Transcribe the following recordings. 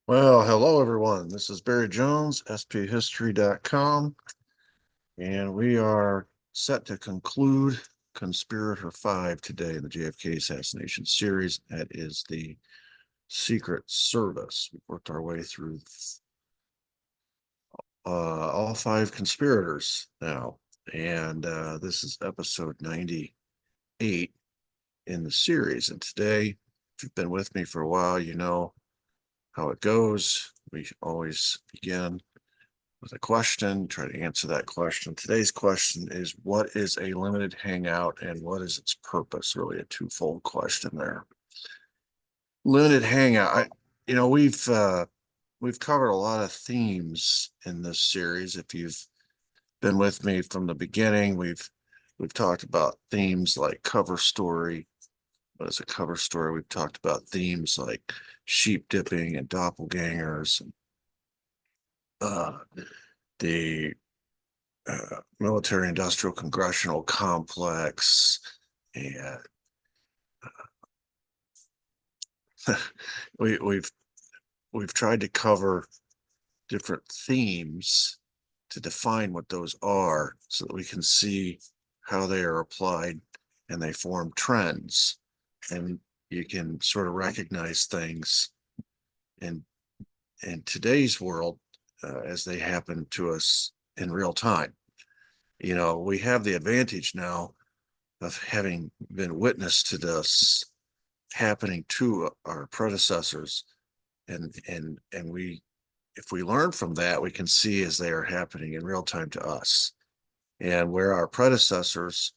Well, hello everyone. This is Barry Jones, sphistory.com, and we are set to conclude Conspirator 5 today in the JFK assassination series. That is the Secret Service. We've worked our way through all five conspirators now, and this is episode 98 in the series. And today, if you've been with me for a while, you know how it goes. We always begin with a question, try to answer that question. Today's question is, what is a limited hangout and what is its purpose? Really a twofold question there. Limited hangout. We've covered a lot of themes in this series. If you've been with me from the beginning, we've talked about themes like cover story. What is a cover story? We've talked about themes like sheep dipping and doppelgangers and the military industrial congressional complex, and we, we've tried to cover different themes to define what those are so that we can see how they are applied and they form trends, and you can sort of recognize things in today's world as they happen to us in real time. You know, we have the advantage now of having been witness to this happening to our predecessors, and we, if we learn from that, we can see as they are happening in real time to us. And where our predecessors,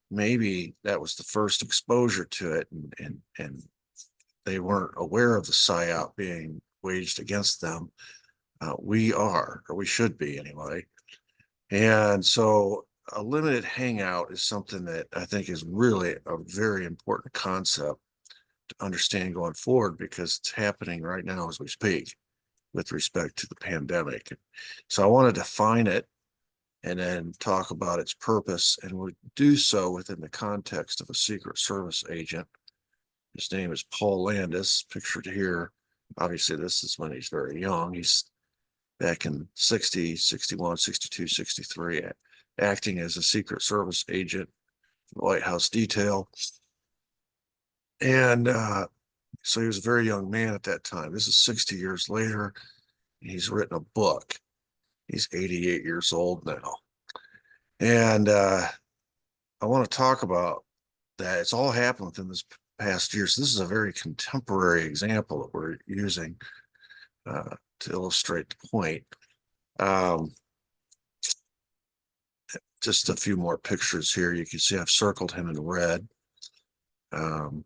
maybe that was the first exposure to it, and they weren't aware of the psy-op being waged against them. We are, or we should be anyway. And so a limited hangout is something that I think is really a very important concept to understand going forward, because it's happening right now as we speak with respect to the pandemic. So I want to define it and then talk about its purpose, and we'll do so within the context of a Secret Service agent. His name is Paul Landis, pictured here. Obviously, this is when he's very young. He's back in 60, 61, 62, 63, acting as a Secret Service agent for the White House detail. And so he was a very young man at that time. This is 60 years later. He's written a book. He's 88 years old now. And I want to talk about that. It's all happened within this past year. So this is a very contemporary example that we're using to illustrate the point. Just a few more pictures here. You can see I've circled him in red. You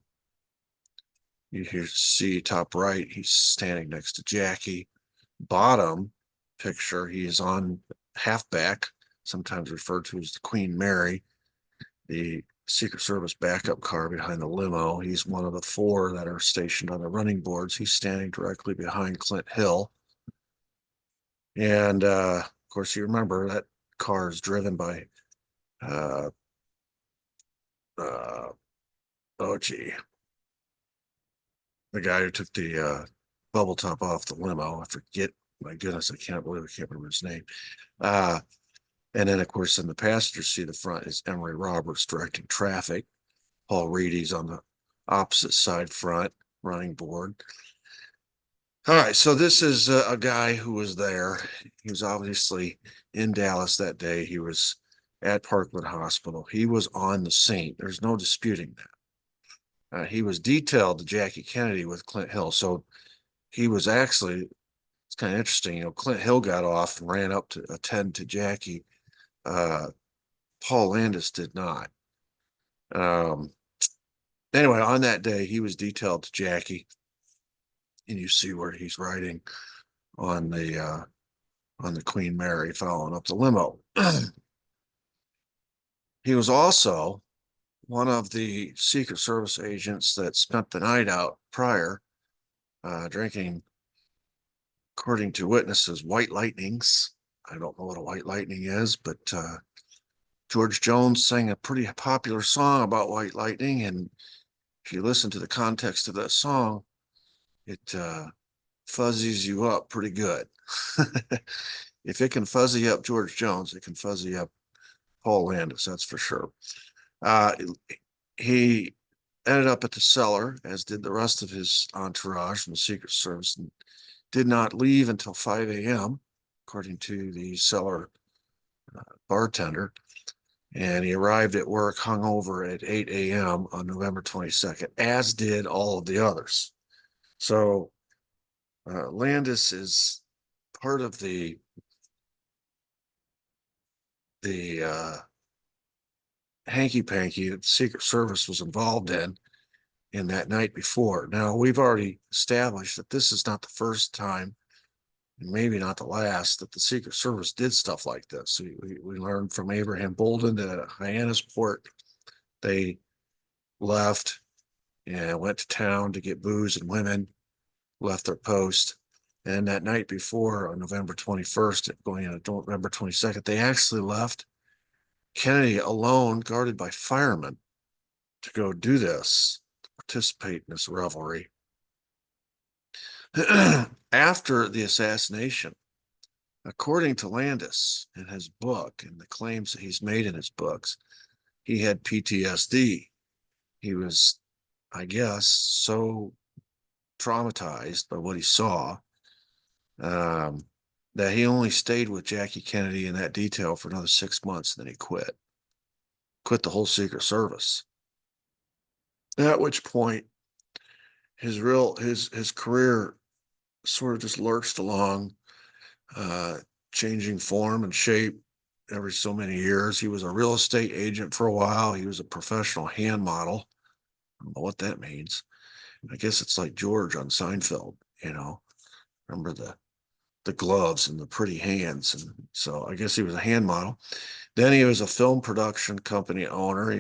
here see top right, he's standing next to Jackie. Bottom picture, he is on halfback, sometimes referred to as the Queen Mary, the Secret Service backup car behind the limo. He's one of the four that are stationed on the running boards. He's standing directly behind Clint Hill. And of course, you remember that car is driven by oh gee, the guy who took the bubble top off the limo. I forget. My goodness, I can't believe I can't remember his name. And then, of course, in the passenger seat, the front is Emery Roberts directing traffic. Paul Reedy's on the opposite side front, running board. All right, so this is a guy who was there. He was obviously in Dallas that day. He was at Parkland Hospital. He was on the scene. There's no disputing that. He was detailed to Jackie Kennedy with Clint Hill. So he was actually, it's kind of interesting, you know, Clint Hill got off and ran up to attend to Jackie. Paul Landis did not. Anyway, on that day, he was detailed to Jackie, and you see where he's riding on the Queen Mary, following up the limo. He was also one of the Secret Service agents that spent the night out prior, drinking, according to witnesses, white lightnings. I don't know what a white lightning is, but George Jones sang a pretty popular song about white lightning, and if you listen to the context of that song, it fuzzies you up pretty good. If it can fuzzy up George Jones, it can fuzzy up Paul Landis, that's for sure. Uh, he ended up at the cellar, as did the rest of his entourage from the Secret Service, and did not leave until 5 a.m., according to the cellar bartender. And he arrived at work hungover at 8 a.m. on November 22nd, as did all of the others. So Landis is part of the hanky panky that the Secret Service was involved in that night before. Now, we've already established that this is not the first time, and maybe not the last, that the Secret Service did stuff like this. We learned from Abraham Bolden that at Hyannisport, they left and went to town to get booze and women, left their post. And that night before, on November 21st, going into November 22nd, they actually left Kennedy alone, guarded by firemen, to go do this, to participate in this revelry. After the assassination, according to Landis in his book and the claims that he's made in his books, he had PTSD. He was, I guess, so traumatized by what he saw that he only stayed with Jackie Kennedy in that detail for another 6 months, and then he quit the whole Secret Service. At which point, his career sort of just lurched along, changing form and shape every so many years. He was a real estate agent for a while. He was a professional hand model. I don't know what that means. I guess it's like George on Seinfeld, remember the gloves and the pretty hands. And so I guess he was a hand model. Then he was a film production company owner.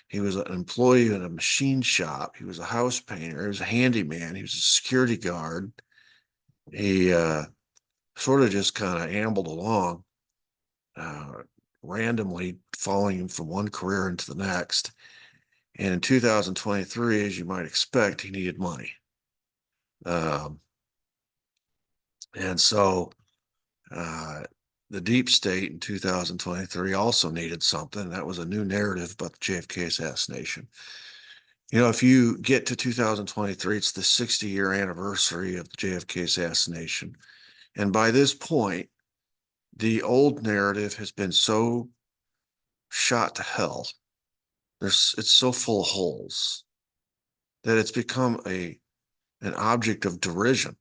He was an employee in a machine shop. He was a house painter. He was a handyman. He was a security guard. He sort of just kind of ambled along, randomly falling from one career into the next. And in 2023, as you might expect, he needed money. And so the deep state in 2023 also needed something. That was a new narrative about the JFK assassination. If you get to 2023, it's the 60-year anniversary of the JFK assassination. And by this point, the old narrative has been so shot to hell. It's so full of holes that it's become an object of derision.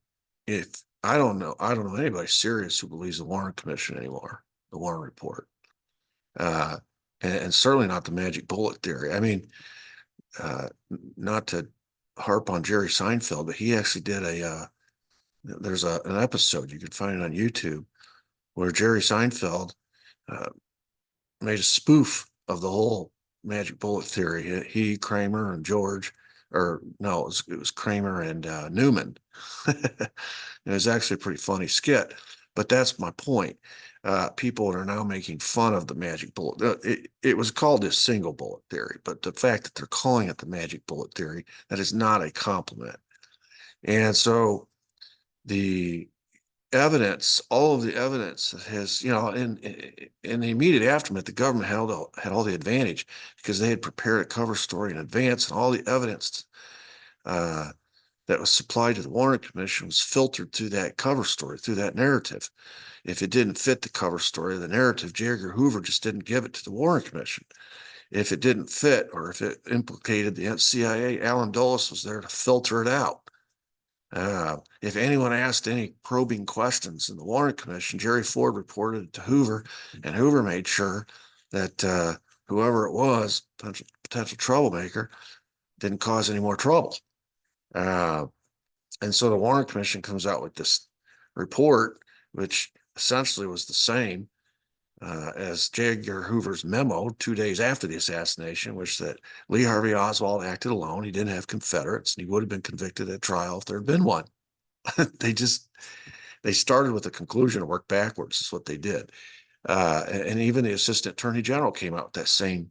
If I don't know anybody serious who believes the Warren Commission anymore, the Warren Report, and certainly not the magic bullet theory. I mean, not to harp on Jerry Seinfeld, but he actually did there's an episode, you can find it on YouTube, where Jerry Seinfeld made a spoof of the whole magic bullet theory. He, Kramer, and George, or no, it was Kramer and Newman. It was actually a pretty funny skit, but that's my point. People are now making fun of the magic bullet. It was called this single bullet theory, but the fact that they're calling it the magic bullet theory, that is not a compliment. And so the evidence, all of the evidence that has, in the immediate aftermath, the government had all the advantage because they had prepared a cover story in advance, and all the evidence that was supplied to the Warren Commission was filtered through that cover story, through that narrative. If it didn't fit the cover story, the narrative, J. Edgar Hoover just didn't give it to the Warren Commission. If it didn't fit, or if it implicated the CIA, Alan Dulles was there to filter it out. If anyone asked any probing questions in the Warren Commission, Jerry Ford reported it to Hoover, and Hoover made sure that whoever it was, potential troublemaker, didn't cause any more trouble. And so the Warren Commission comes out with this report, which essentially was the same as J. Edgar Hoover's memo 2 days after the assassination, which that Lee Harvey Oswald acted alone. He didn't have Confederates, and he would have been convicted at trial if there had been one. They started with a conclusion and worked backwards. Is what they did. And even the Assistant Attorney General came out with that same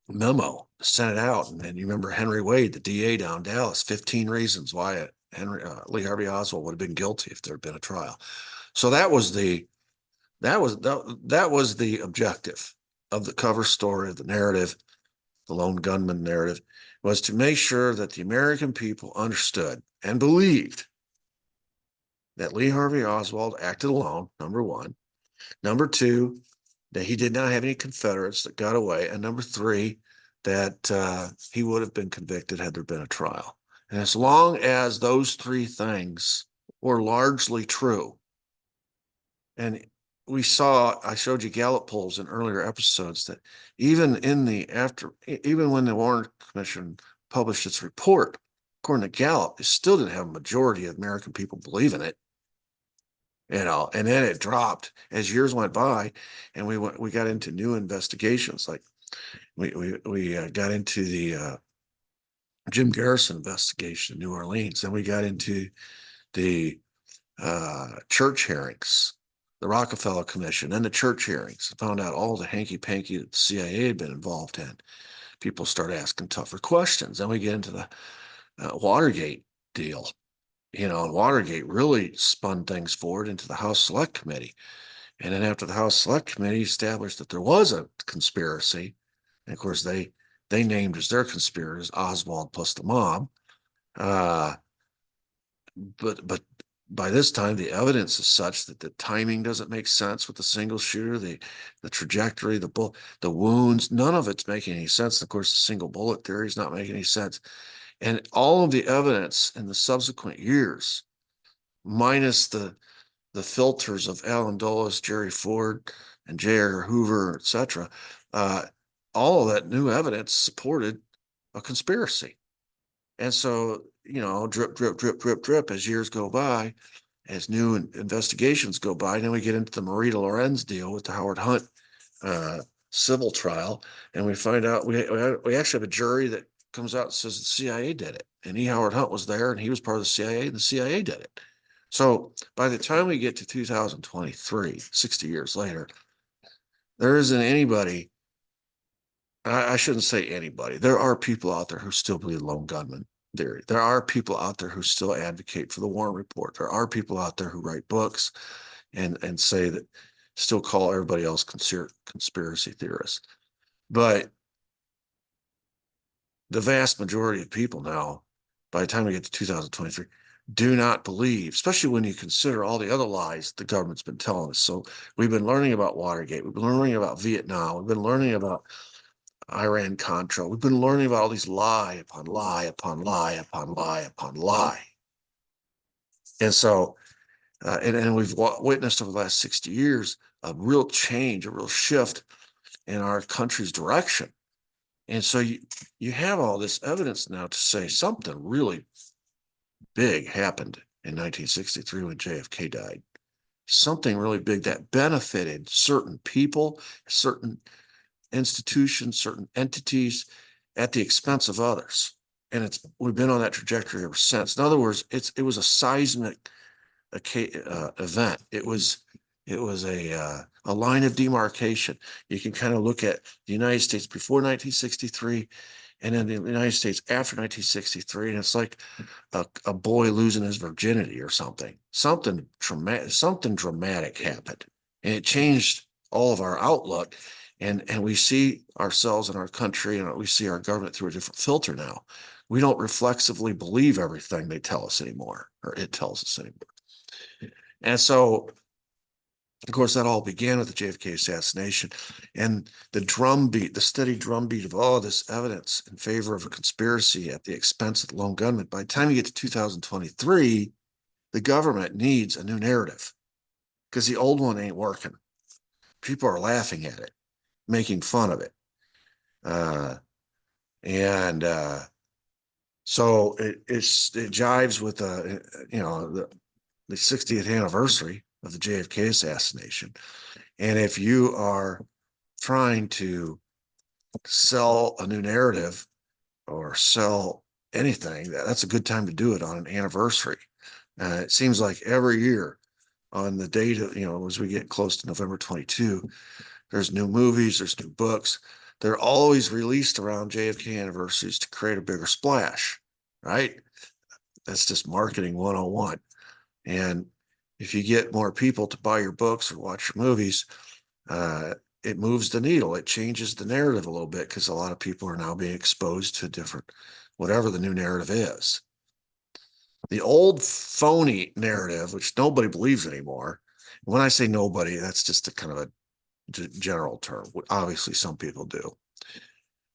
memo, sent it out. And then you remember Henry Wade, the DA down in Dallas, 15 reasons why Lee Harvey Oswald would have been guilty if there had been a trial. So that was the objective of the cover story of the narrative, the lone gunman narrative, was to make sure that the American people understood and believed that Lee Harvey Oswald acted alone, number one. Number two, that he did not have any Confederates that got away. And number three, that he would have been convicted had there been a trial. And as long as those three things were largely true, and I showed you Gallup polls in earlier episodes that even when the Warren Commission published its report, according to Gallup, it still didn't have a majority of American people believing it. And then it dropped as years went by, and we got into new investigations. Like we got into the Jim Garrison investigation in New Orleans. Then we got into the church hearings, the Rockefeller Commission, and the church hearings, and found out all the hanky-panky that the CIA had been involved in. People start asking tougher questions. Then we get into the Watergate deal. And Watergate really spun things forward into the House Select Committee. And then after the House Select Committee established that there was a conspiracy, and of course they named as their conspirators Oswald plus the mob. But by this time, the evidence is such that the timing doesn't make sense with the single shooter, the trajectory, the wounds, none of it's making any sense. And of course, the single bullet theory is not making any sense. And all of the evidence in the subsequent years, minus the filters of Alan Dulles, Jerry Ford, and J.R. Hoover, etc., all of that new evidence supported a conspiracy. And so, drip, drip, drip, drip, drip, as years go by, as new investigations go by, and then we get into the Marie Lorenz deal with the Howard Hunt civil trial, and we find out we actually have a jury that comes out and says the CIA did it, and Howard Hunt was there, and he was part of the CIA, and the CIA did it. So by the time we get to 2023, 60 years later, there isn't anybody. I shouldn't say anybody. There are people out there who still believe lone gunman theory. There are people out there who still advocate for the Warren Report. There are people out there who write books and say that, still call everybody else conspiracy theorists. But the vast majority of people now, by the time we get to 2023, do not believe, especially when you consider all the other lies the government's been telling us. So we've been learning about Watergate. We've been learning about Vietnam. We've been learning about Iran-Contra. We've been learning about all these lie upon lie upon lie upon lie upon lie. And so, and we've witnessed over the last 60 years a real change, a real shift in our country's direction. And so you have all this evidence now to say something really big happened in 1963 when JFK died. Something really big that benefited certain people, certain institutions, certain entities at the expense of others. And we've been on that trajectory ever since. In other words, it was a seismic event. It was a line of demarcation. You can kind of look at the United States before 1963 and then the United States after 1963, and it's like a boy losing his virginity or something. Something dramatic happened, and it changed all of our outlook. And we see ourselves and our country, and we see our government through a different filter now. We don't reflexively believe everything they tell us anymore, or it tells us anymore. And so, of course, that all began with the JFK assassination, and the steady drumbeat of all of this evidence in favor of a conspiracy at the expense of the lone gunman. By the time you get to 2023, the government needs a new narrative because the old one ain't working. People are laughing at it, making fun of it. So it jives with the 60th anniversary of the JFK assassination. And if you are trying to sell a new narrative or sell anything, that's a good time to do it on an anniversary. It seems like every year on the date of, as we get close to November 22, there's new movies, there's new books. They're always released around JFK anniversaries to create a bigger splash, right? That's just marketing 101. And if you get more people to buy your books or watch your movies, it moves the needle. It changes the narrative a little bit because a lot of people are now being exposed to different, whatever the new narrative is. The old phony narrative, which nobody believes anymore. When I say nobody, that's just a kind of a general term. Obviously, some people do.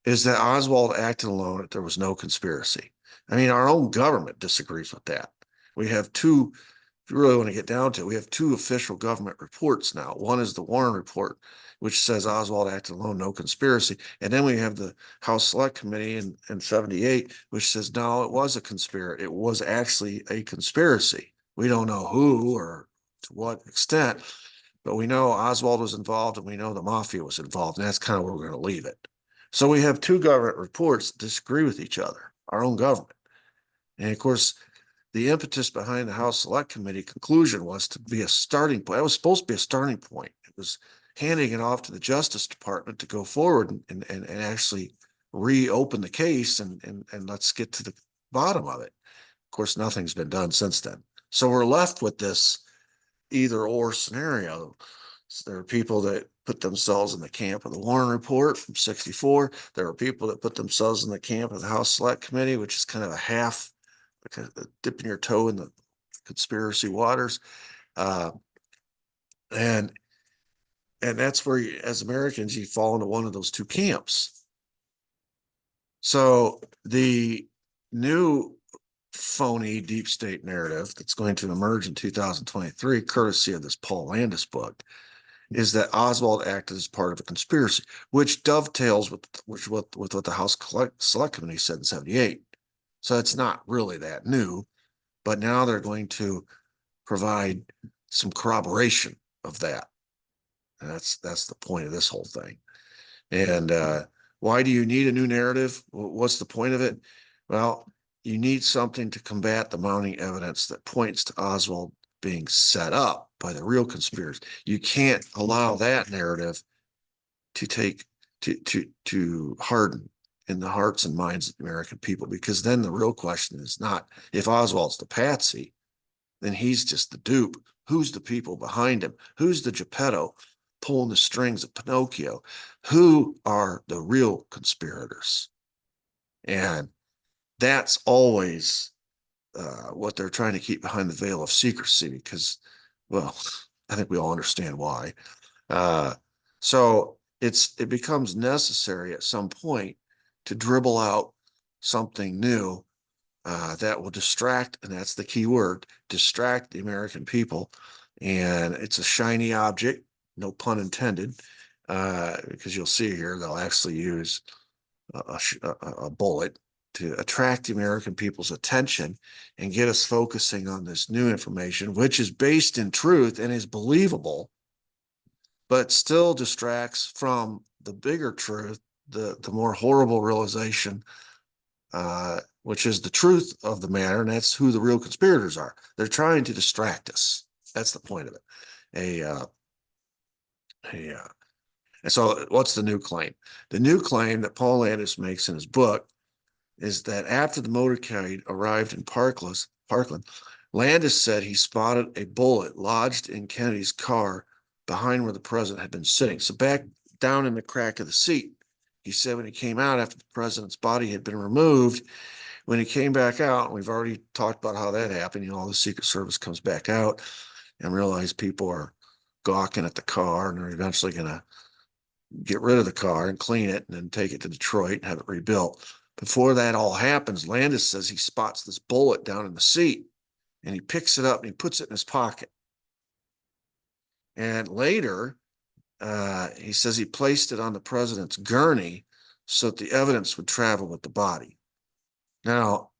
Is that Oswald acted alone, that there was no conspiracy. I mean, our own government disagrees with that. We have two, if you really want to get down to it, we have two official government reports now. One is the Warren report, which says Oswald acted alone, no conspiracy. And then we have the House Select Committee in 78, which says, no, it was a conspiracy. It was actually a conspiracy. We don't know who or to what extent, but we know Oswald was involved and we know the mafia was involved. And that's kind of where we're going to leave it. So we have two government reports that disagree with each other, our own government. And of course, the impetus behind the House Select Committee conclusion was to be a starting point. It was supposed to be a starting point. It was handing it off to the Justice Department to go forward and actually reopen the case and let's get to the bottom of it. Of course, nothing's been done since then. So we're left with this either or scenario. So there are people that put themselves in the camp of the Warren Report from 64. There are people that put themselves in the camp of the House Select Committee, which is kind of a half, like dipping your toe in the conspiracy waters. Uh, and that's where, as Americans, you fall into one of those two camps. So the new phony deep state narrative that's going to emerge in 2023, courtesy of this Paul Landis book, is that Oswald acted as part of a conspiracy, which dovetails with what the House Select Committee said in 78. So it's not really that new, but now they're going to provide some corroboration of that. And that's the point of this whole thing. And why do you need a new narrative? What's the point of it? Well, you need something to combat the mounting evidence that points to Oswald being set up by the real conspirators. You can't allow that narrative to harden in the hearts and minds of the American people, because then the real question is not if Oswald's the patsy, then he's just the dupe. Who's the people behind him? Who's the Geppetto pulling the strings of Pinocchio? Who are the real conspirators? And that's always what they're trying to keep behind the veil of secrecy, because, well, I think we all understand why. So it becomes necessary at some point to dribble out something new that will distract, and that's the key word, distract the American people. And it's a shiny object, no pun intended, because you'll see here they'll actually use a bullet to attract the American people's attention and get us focusing on this new information, which is based in truth and is believable, but still distracts from the bigger truth, the more horrible realization, which is the truth of the matter, and that's who the real conspirators are. They're trying to distract us. That's the point of it. And so what's the new claim? The new claim that Paul Landis makes in his book is that after the motorcade arrived in Parkland, Landis said he spotted a bullet lodged in Kennedy's car behind where the president had been sitting. So back down in the crack of the seat. He said when he came out after the president's body had been removed, when he came back out, and we've already talked about how that happened, the Secret Service comes back out and realize people are gawking at the car, and they're eventually going to get rid of the car and clean it and then take it to Detroit and have it rebuilt. Before that all happens, Landis says he spots this bullet down in the seat, and he picks it up and he puts it in his pocket. And later, he says he placed it on the president's gurney so that the evidence would travel with the body. Now,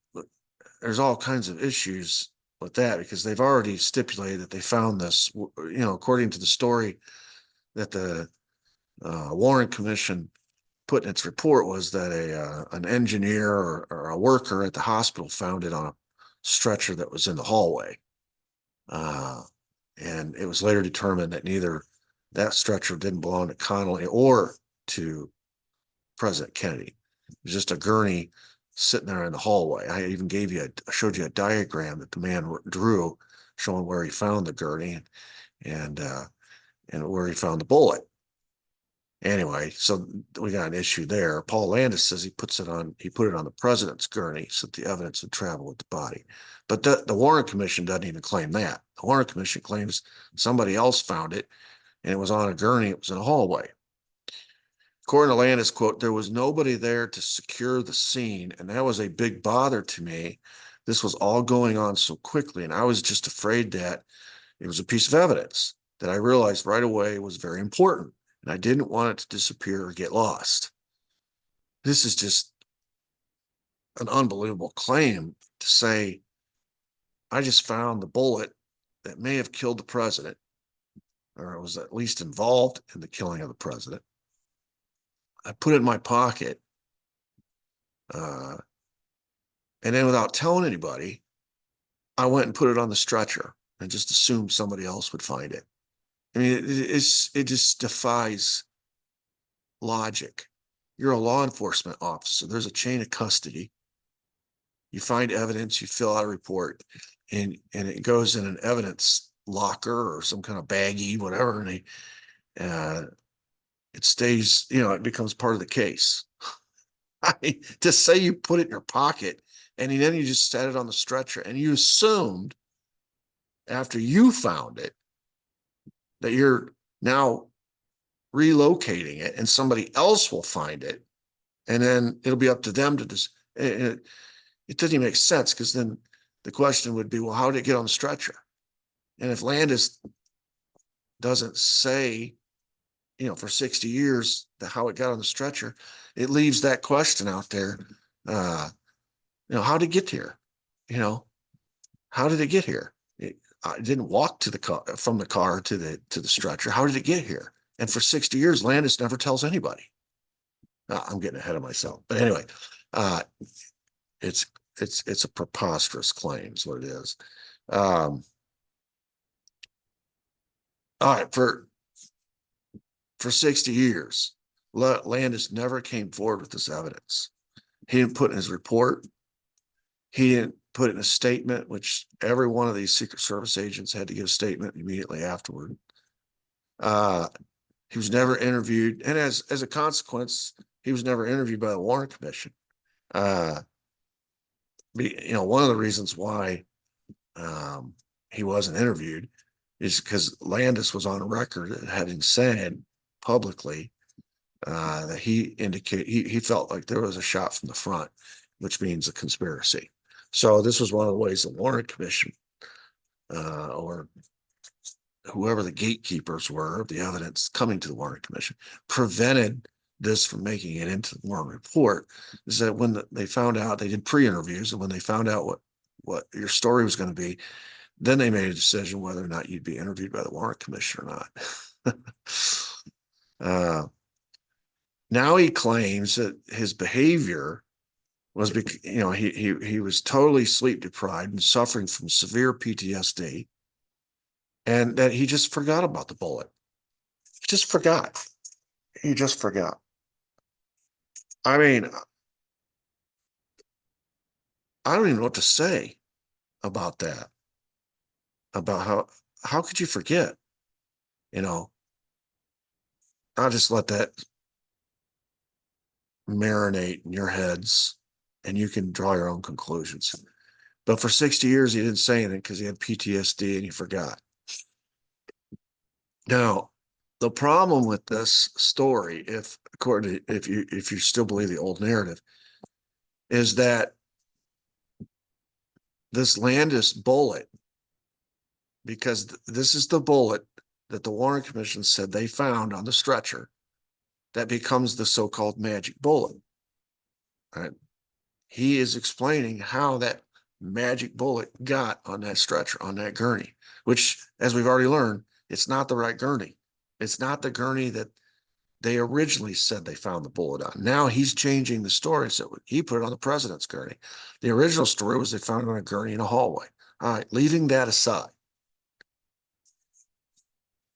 there's all kinds of issues with that, because they've already stipulated that they found this, according to the story that the Warren Commission put in its report, was that an engineer or a worker at the hospital found it on a stretcher that was in the hallway. And it was later determined that neither that stretcher didn't belong to Connally or to President Kennedy. It was just a gurney sitting there in the hallway. I even showed you a diagram that the man drew showing where he found the gurney and where he found the bullet. Anyway, so we got an issue there. Paul Landis says he put it on the president's gurney so that the evidence would travel with the body. But the Warren Commission doesn't even claim that. The Warren Commission claims somebody else found it and it was on a gurney. It was in a hallway. According to Landis, quote, there was nobody there to secure the scene, and that was a big bother to me. This was all going on so quickly, and I was just afraid that it was a piece of evidence that I realized right away was very important, and I didn't want it to disappear or get lost. This is just an unbelievable claim to say, I just found the bullet that may have killed the president, or it was at least involved in the killing of the president. I put it in my pocket, and then without telling anybody, I went and put it on the stretcher and just assumed somebody else would find it. I mean, it just defies logic. You're a law enforcement officer. There's a chain of custody. You find evidence, you fill out a report, and it goes in an evidence locker or some kind of baggie, whatever, and it stays, it becomes part of the case. I mean, to say you put it in your pocket and then you just set it on the stretcher and you assumed after you found it that you're now relocating it and somebody else will find it, and then it'll be up to them to just, it doesn't even make sense, because then the question would be, well, how did it get on the stretcher? And if Landis doesn't say, for 60 years, how it got on the stretcher, it leaves that question out there. How did it get here? How did it get here? It didn't walk to the car, from the car to the stretcher. How did it get here? And for 60 years, Landis never tells anybody. I'm getting ahead of myself, but anyway, it's a preposterous claim, is what it is. All right, for 60 years, Landis never came forward with this evidence. He didn't put in his report. He didn't put in a statement, which every one of these Secret Service agents had to give a statement immediately afterward. He was never interviewed, and as a consequence, he was never interviewed by the Warren Commission. One of the reasons why he wasn't interviewed is because Landis was on record having said publicly that he felt like there was a shot from the front, which means a conspiracy. So this was one of the ways the Warren Commission or whoever the gatekeepers were of the evidence coming to the Warren Commission prevented this from making it into the Warren report, is that when they found out, they did pre-interviews, and when they found out what your story was going to be, then they made a decision whether or not you'd be interviewed by the Warren Commission or not. Now he claims that his behavior was, he was totally sleep deprived and suffering from severe PTSD, and that he just forgot about the bullet. He just forgot. I mean, I don't even know what to say about that. About how could you forget? I'll just let that marinate in your heads, and you can draw your own conclusions. But for 60 years, he didn't say anything because he had PTSD and he forgot. Now, the problem with this story, if you still believe the old narrative, is that this Landis bullet, because this is the bullet that the Warren Commission said they found on the stretcher, that becomes the so-called magic bullet. Right? He is explaining how that magic bullet got on that stretcher, on that gurney, which, as we've already learned, it's not the right gurney. It's not the gurney that they originally said they found the bullet on. Now he's changing the story, so he put it on the president's gurney. The original story was they found it on a gurney in a hallway. All right, leaving that aside,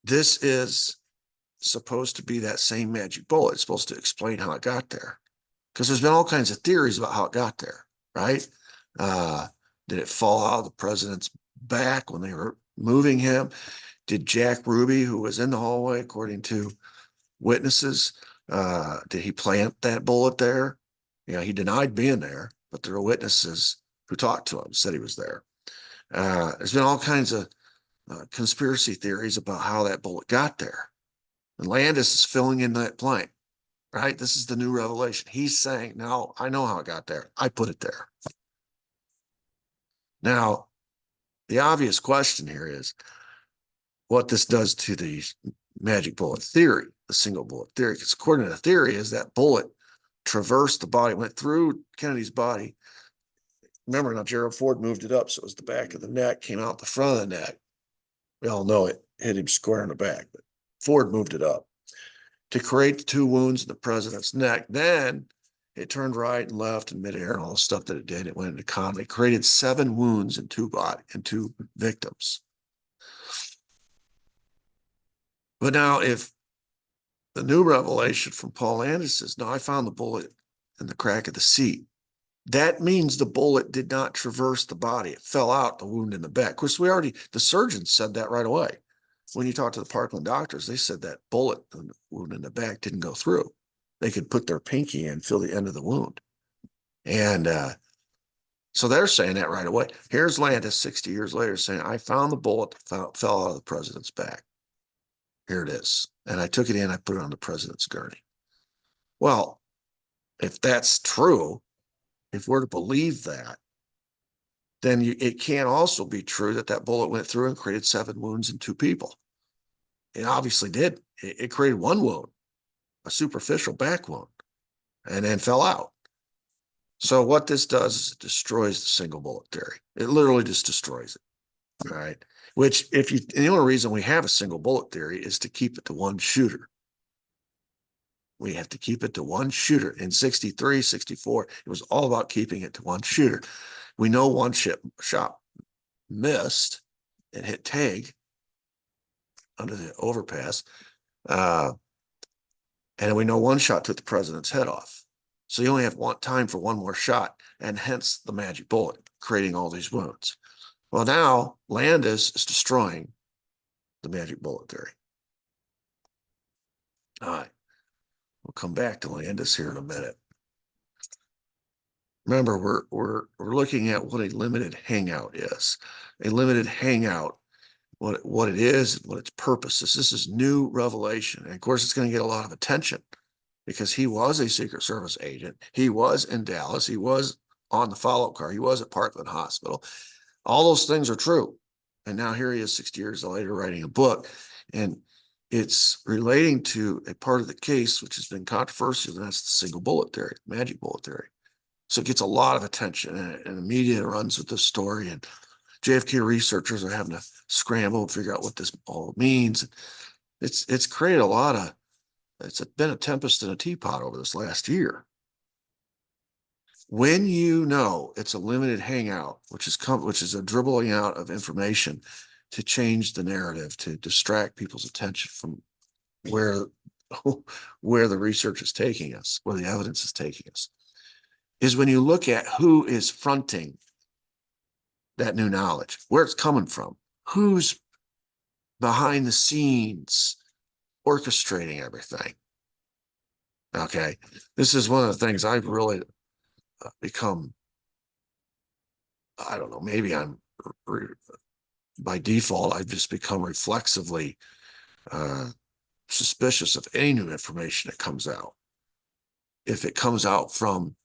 this is supposed to be that same magic bullet. It's supposed to explain how it got there. because there's been all kinds of theories about how it got there, right? Uh, did it fall out of the president's back when they were moving him? Did Jack Ruby, who was in the hallway, according to witnesses, did he plant that bullet there? You know, he denied being there, but there were witnesses who talked to him, said he was there. There's been all kinds of conspiracy theories about how that bullet got there. And Landis is filling in that blank, right? This is the new revelation. He's saying, no, I know how it got there. I put it there. Now, the obvious question here is what this does to the magic bullet theory, the single bullet theory. Because according to the theory is that bullet traversed the body, went through Kennedy's body. Remember, now Gerald Ford moved it up, so it was the back of the neck, came out the front of the neck. We all know it hit him square in the back, but Ford moved it up to create the 2 wounds in the president's neck. Then it turned right and left and midair and all the stuff that it did. It went into combat. It created 7 wounds in 2 victims. But now, if the new revelation from Paul Landis is, now I found the bullet in the crack of the seat, that means the bullet did not traverse the body. It fell out the wound in the back. Of course, the surgeons said that right away. When you talk to the Parkland doctors, they said that bullet wound in the back didn't go through. They could put their pinky in, feel the end of the wound. And so they're saying that right away. Here's Landis 60 years later saying, I found the bullet that fell out of the president's back. Here it is. And I took it in, I put it on the president's gurney. Well, if that's true, if we're to believe that, then it can also be true that that bullet went through and created 7 wounds in 2 people. It obviously did. It created 1 wound, a superficial back wound, and then fell out. So what this does is it destroys the single bullet theory. It literally just destroys it. All right. Which, the only reason we have a single bullet theory is to keep it to 1 shooter. We have to keep it to 1 shooter. In 63, 64, it was all about keeping it to 1 shooter. We know 1 shot missed and hit Tag under the overpass. And we know 1 shot took the president's head off. So you only have time for 1 more shot, and hence the magic bullet, creating all these wounds. Well, now Landis is destroying the magic bullet theory. All right. We'll come back to Landis here in a minute. Remember, we're looking at what a limited hangout is. A limited hangout, what it is, what its purpose is. This is new revelation. And of course, it's going to get a lot of attention because he was a Secret Service agent. He was in Dallas. He was on the follow-up car. He was at Parkland Hospital. All those things are true. And now here he is 60 years later writing a book. And it's relating to a part of the case which has been controversial, and that's the single bullet theory, magic bullet theory. So it gets a lot of attention, and the media runs with this story, and JFK researchers are having to scramble and figure out what this all means. It's created it's been a tempest in a teapot over this last year. When you know it's a limited hangout, which is a dribbling out of information to change the narrative, to distract people's attention from where the research is taking us, where the evidence is taking us, is when you look at who is fronting that new knowledge, where it's coming from, who's behind the scenes orchestrating everything. Okay, this is one of the things I've really become, I don't know, maybe I'm by default, I've just become reflexively suspicious of any new information that comes out. If it comes out from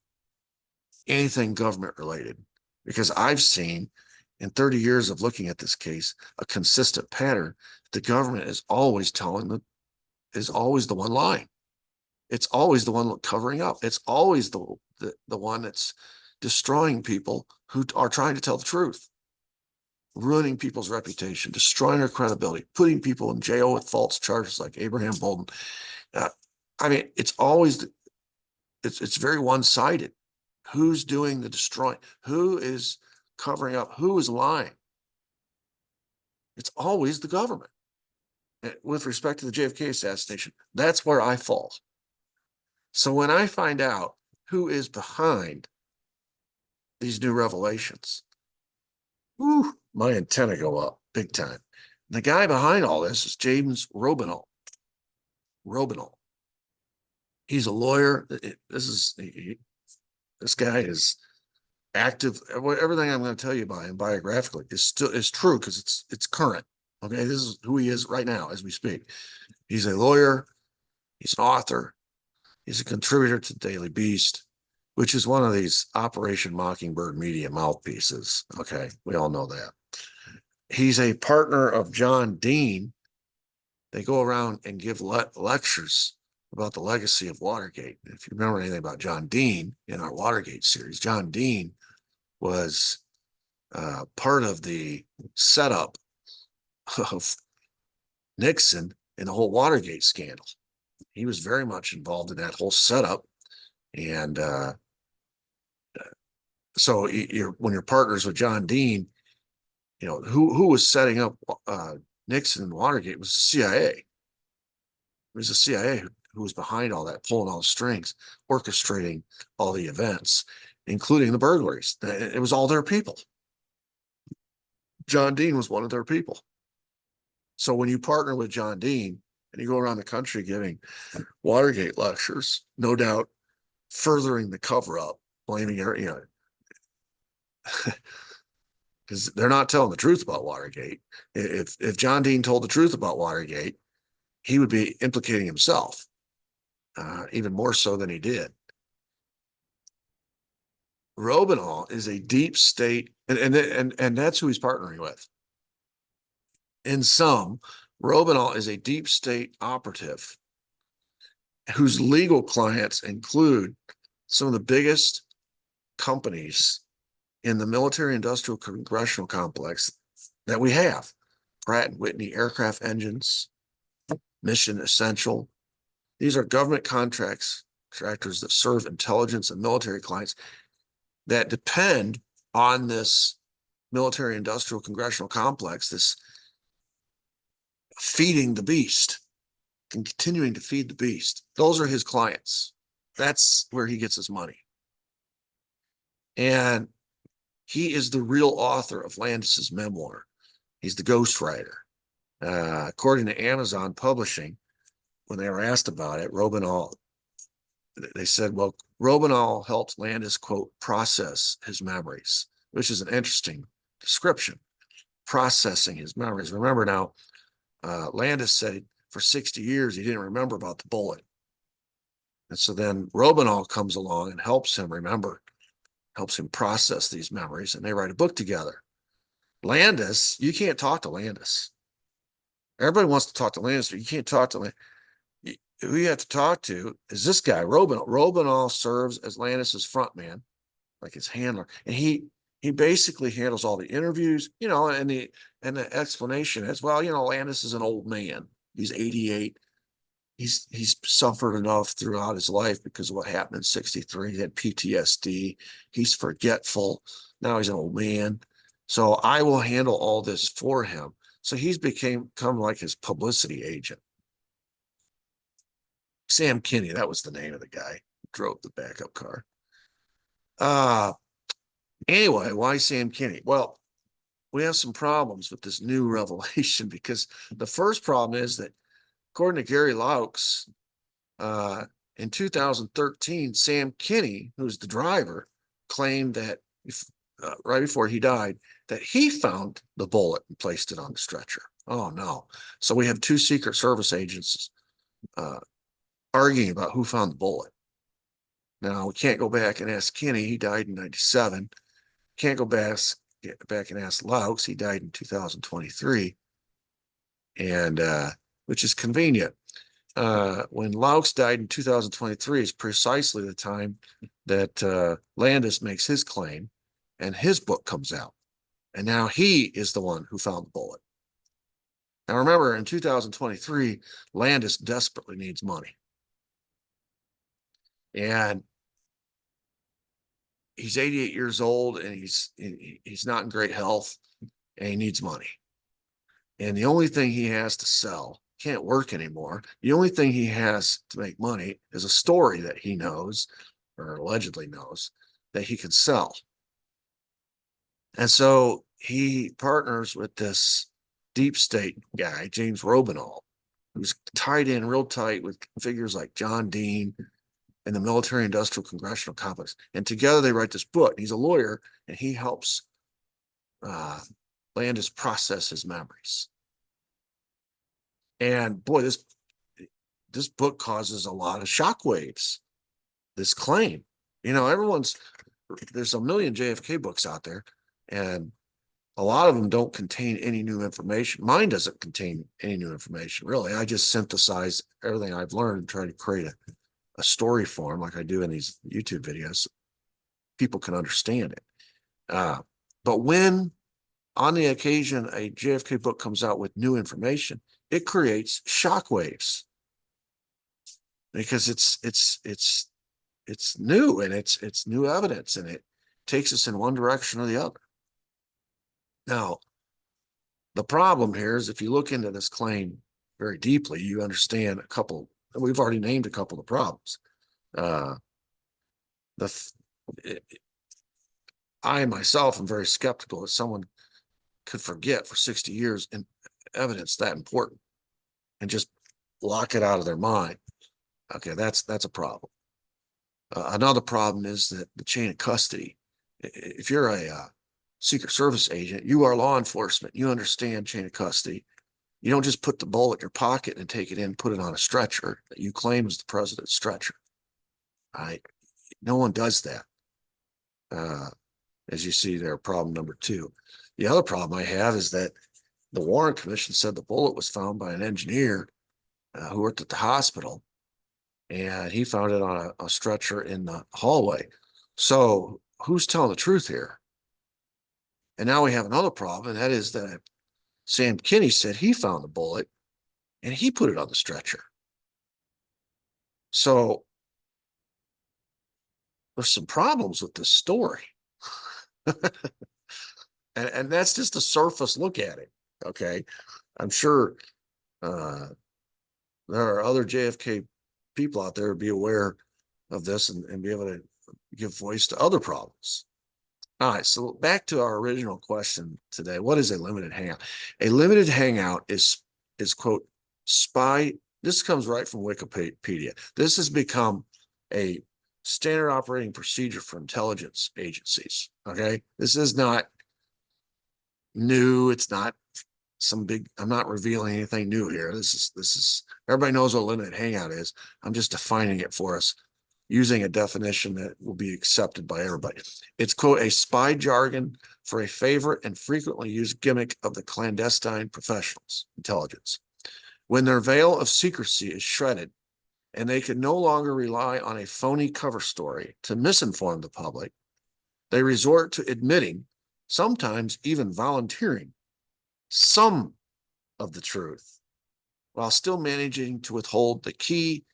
anything government related, because I've seen in 30 years of looking at this case, a consistent pattern. The government is always is always the one lying. It's always the one covering up. It's always the one that's destroying people who are trying to tell the truth, ruining people's reputation, destroying their credibility, putting people in jail with false charges like Abraham Bolden. I mean, it's always, it's very one-sided. Who's doing the destroying? Who is covering up? Who is lying? It's always the government. With respect to the JFK assassination, that's where I fall. So when I find out who is behind these new revelations. Woo, my antenna go up big time. The guy behind all this is James Robinall. Robinall. He's a lawyer. This guy is active. Everything I'm going to tell you about him biographically is true because it's current. Okay, this is who he is right now as we speak. He's a lawyer. He's an author. He's a contributor to Daily Beast, which is one of these Operation Mockingbird media mouthpieces. Okay, we all know that. He's a partner of John Dean. They go around and give lectures about the legacy of Watergate. If you remember anything about John Dean in our Watergate series, John Dean was part of the setup of Nixon in the whole Watergate scandal. He was very much involved in that whole setup. And so when you're partners with John Dean, you know, who was setting up Nixon and Watergate was the CIA. It was the CIA who was behind all that, pulling all the strings, orchestrating all the events, including the burglaries. It was all their people. John Dean was one of their people. So when you partner with John Dean and you go around the country giving Watergate lectures, no doubt furthering the cover-up, blaming because they're not telling the truth about Watergate. If John Dean told the truth about Watergate, he would be implicating himself, even more so than he did. Robinall is a deep state, and that's who he's partnering with. In sum, Robinall is a deep state operative whose legal clients include some of the biggest companies in the military industrial congressional complex that we have. Pratt and Whitney Aircraft Engines, Mission Essential. These are government contractors that serve intelligence and military clients that depend on this military industrial congressional complex, this feeding the beast and continuing to feed the beast. Those are his clients. That's where he gets his money. And he is the real author of Landis's memoir. He's the ghostwriter. According to Amazon Publishing, when they were asked about it, they said, well, Robinall helped Landis, quote, process his memories, which is an interesting description, processing his memories. Remember now, Landis said for 60 years he didn't remember about the bullet. And so then Robinall comes along and helps him remember, helps him process these memories, and they write a book together. Landis, you can't talk to Landis. Everybody wants to talk to Landis, but you can't talk to Landis. Who you have to talk to is this guy, Robinall. Robinall serves as Landis's front man, like his handler. And he basically handles all the interviews, you know, and the explanation as well. You know, Landis is an old man. He's 88. He's suffered enough throughout his life because of what happened in 63. He had PTSD. He's forgetful. Now he's an old man. So I will handle all this for him. So he's become like his publicity agent. Sam Kinney, that was the name of the guy who drove the backup car. Anyway, why Sam Kinney? Well, we have some problems with this new revelation because the first problem is that according to Gary Laux, in 2013, Sam Kinney, who's the driver, claimed that right before he died, that he found the bullet and placed it on the stretcher. Oh no. So we have two Secret Service agents arguing about who found the bullet. Now, we can't go back and ask Kinney. He died in 97. Can't go back and ask Laux. He died in 2023. And which is convenient. When Laux died in 2023 is precisely the time that Landis makes his claim and his book comes out. And now he is the one who found the bullet. Now, remember, in 2023, Landis desperately needs money. And he's 88 years old and he's not in great health and he needs money. And the only thing he has to sell, can't work anymore. The only thing he has to make money is a story that he knows or allegedly knows, that he can sell. And so he partners with this deep state guy, James Robinall, who's tied in real tight with figures like John Dean and the military industrial congressional complex. And together they write this book. He's a lawyer and he helps Landis process his memories. And boy, this book causes a lot of shockwaves. This claim, there's a million JFK books out there, and a lot of them don't contain any new information. Mine doesn't contain any new information, really. I just synthesize everything I've learned and try to create a story form like I do in these YouTube videos. So people can understand it. But when, on the occasion, a JFK book comes out with new information, it creates shockwaves because it's new, and it's new evidence, and it takes us in one direction or the other. Now, the problem here is if you look into this claim very deeply, you understand we've already named a couple of problems. I myself am very skeptical that someone could forget for 60 years and evidence that important and just lock it out of their mind. Okay, that's a problem. Another problem is that the chain of custody. If you're a Secret Service agent, you are law enforcement. You understand chain of custody. You don't just put the bullet in your pocket and take it in, put it on a stretcher that you claim is the president's stretcher. No one does that. As you see there, problem number two. The other problem I have is that the Warren Commission said the bullet was found by an engineer who worked at the hospital, and he found it on a stretcher in the hallway. So who's telling the truth here? And now we have another problem, and that is that Sam Kinney said he found the bullet and he put it on the stretcher. So there's some problems with this story. and that's just a surface look at it. Okay. I'm sure there are other JFK people out there who be aware of this and be able to give voice to other problems. All right, so back to our original question today. What is a limited hangout? A limited hangout is quote, spy. This comes right from Wikipedia. This has become a standard operating procedure for intelligence agencies. Okay, this is not new. It's not I'm not revealing anything new here. This is everybody knows what limited hangout is. I'm just defining it for us using a definition that will be accepted by everybody. It's, quote, a spy jargon for a favorite and frequently used gimmick of the clandestine professionals, intelligence. When their veil of secrecy is shredded and they can no longer rely on a phony cover story to misinform the public, they resort to admitting, sometimes even volunteering, some of the truth while still managing to withhold the key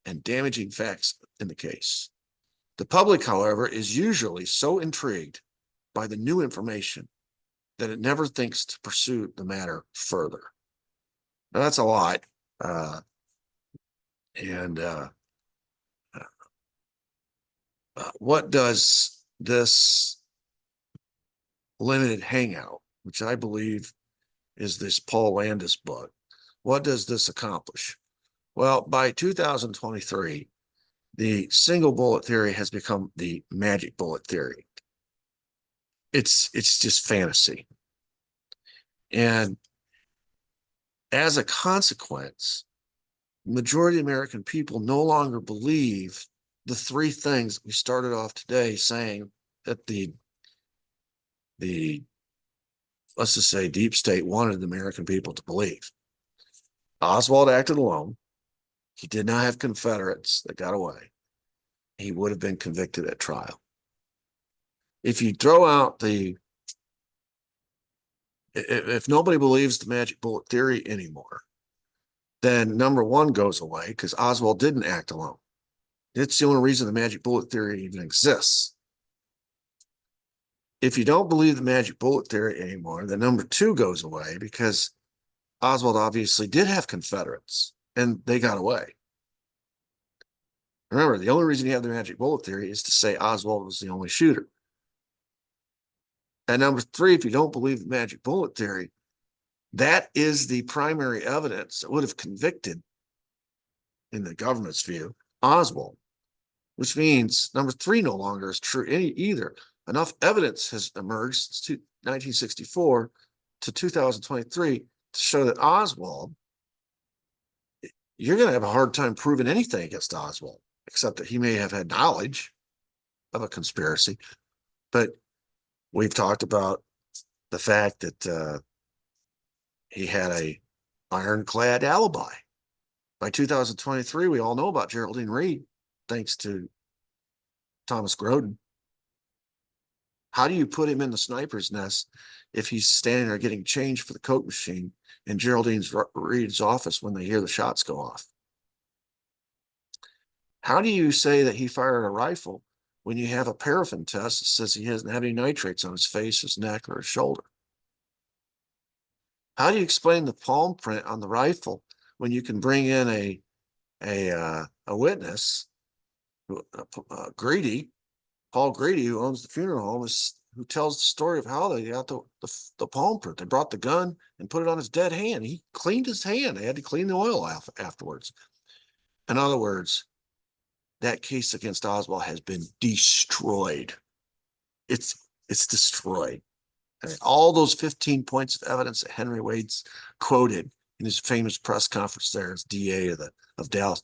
and damaging facts in the case. The public, however, is usually so intrigued by the new information that it never thinks to pursue the matter further. Now, that's a lot. What does this limited hangout, which I believe is this Paul Landis book, what does this accomplish? Well, by 2023, the single bullet theory has become the magic bullet theory. It's just fantasy. And as a consequence, the majority of American people no longer believe the three things we started off today saying that the let's just say deep state wanted the American people to believe. Oswald acted alone. He did not have Confederates that got away. He would have been convicted at trial. If you throw out if nobody believes the magic bullet theory anymore, then number one goes away because Oswald didn't act alone. It's the only reason the magic bullet theory even exists. If you don't believe the magic bullet theory anymore, then number two goes away because Oswald obviously did have Confederates and they got away. Remember, the only reason you have the magic bullet theory is to say Oswald was the only shooter. And number three, if you don't believe the magic bullet theory, that is the primary evidence that would have convicted, in the government's view, Oswald, which means number three no longer is true either. Enough evidence has emerged since 1964 to 2023 to show that Oswald, you're going to have a hard time proving anything against Oswald, except that he may have had knowledge of a conspiracy. But we've talked about the fact that he had a ironclad alibi. By 2023, we all know about Geraldine Reed, thanks to Thomas Grodin. How do you put him in the sniper's nest if he's standing there getting change for the Coke machine in Geraldine Reed's office when they hear the shots go off? How do you say that he fired a rifle when you have a paraffin test that says he doesn't have any nitrates on his face, his neck, or his shoulder? How do you explain the palm print on the rifle when you can bring in a witness, Greedy, Paul Grady, who owns the funeral home, who tells the story of how they got the palm print? They brought the gun and put it on his dead hand. He cleaned his hand. They had to clean the oil off afterwards. In other words, that case against Oswald has been destroyed. It's destroyed. I mean, all those 15 points of evidence that Henry Wade's quoted in his famous press conference there as DA of Dallas,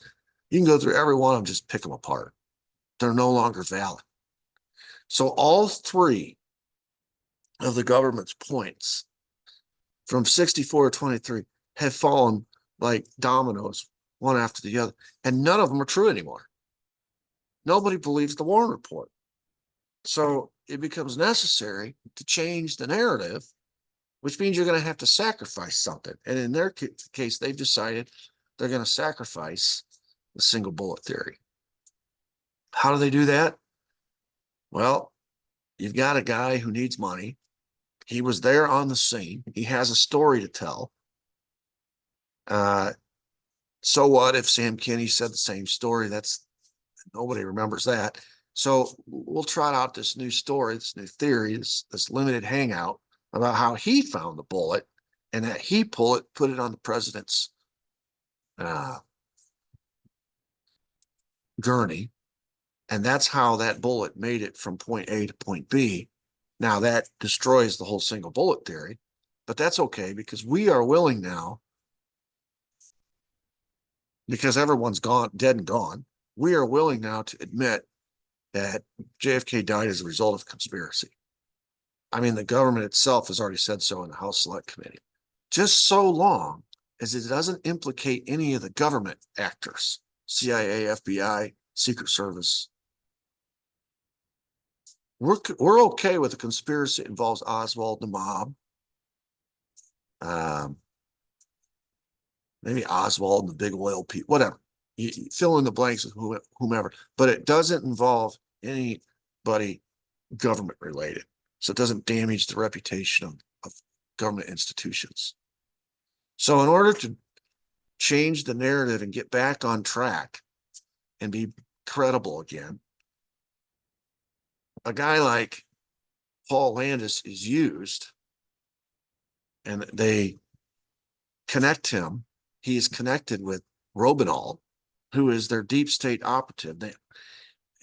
you can go through every one of them, just pick them apart. They're no longer valid. So all three of the government's points from 64 to 23 have fallen like dominoes, one after the other, and none of them are true anymore. Nobody believes the Warren report. So it becomes necessary to change the narrative, which means you're going to have to sacrifice something. And in their case, they've decided they're going to sacrifice the single bullet theory. How do they do that? Well, you've got a guy who needs money. He was there on the scene. He has a story to tell. So what if Sam Kinney said the same story? Nobody remembers that. So we'll trot out this new story, this new theory, this limited hangout about how he found the bullet and that he put it on the president's gurney. And that's how that bullet made it from point A to point B. Now that destroys the whole single bullet theory, but that's okay because we are willing now, because everyone's gone, dead and gone, we are willing now to admit that JFK died as a result of conspiracy. I mean, the government itself has already said so in the House Select Committee. Just so long as it doesn't implicate any of the government actors, CIA, FBI, Secret Service, we're okay with a conspiracy that involves Oswald, the mob, maybe Oswald and the big oil people, whatever. You fill in the blanks with whomever, but it doesn't involve anybody government related. So it doesn't damage the reputation of government institutions. So in order to change the narrative and get back on track and be credible again, a guy like Paul Landis is used, and they connect him. He is connected with Robinall, who is their deep state operative.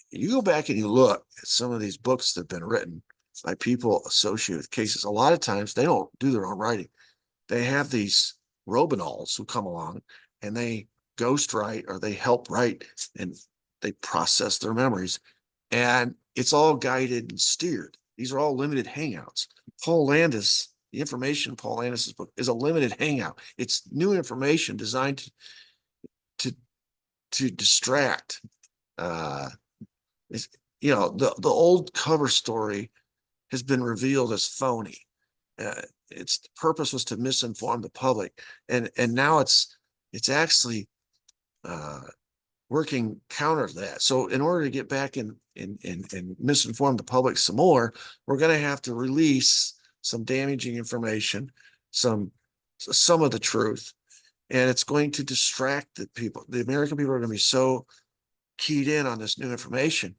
You go back and you look at some of these books that have been written by people associated with cases. A lot of times they don't do their own writing. They have these Robinalls who come along and they ghostwrite or they help write and they process their memories. And it's all guided and steered. These are all limited hangouts. Paul Landis, the information in Paul Landis's book is a limited hangout. It's new information designed to distract. The old cover story has been revealed as phony. Its purpose was to misinform the public, and now it's actually working counter to that. So in order to get back and misinform the public some more, we're going to have to release some damaging information, some of the truth, and it's going to distract the people. The American people are going to be so keyed in on this new information,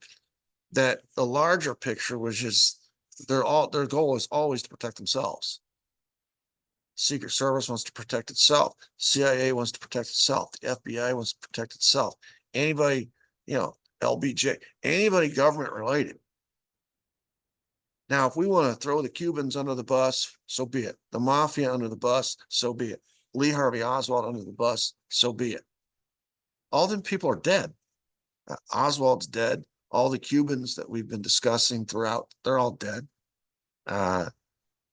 that the larger picture was just their goal is always to protect themselves. Secret Service wants to protect itself. CIA wants to protect itself. The FBI wants to protect itself. Anybody, LBJ, anybody government related. Now, if we want to throw the Cubans under the bus, so be it. The mafia under the bus, so be it. Lee Harvey Oswald under the bus, so be it. All them people are dead. Oswald's dead. All the Cubans that we've been discussing throughout, they're all dead.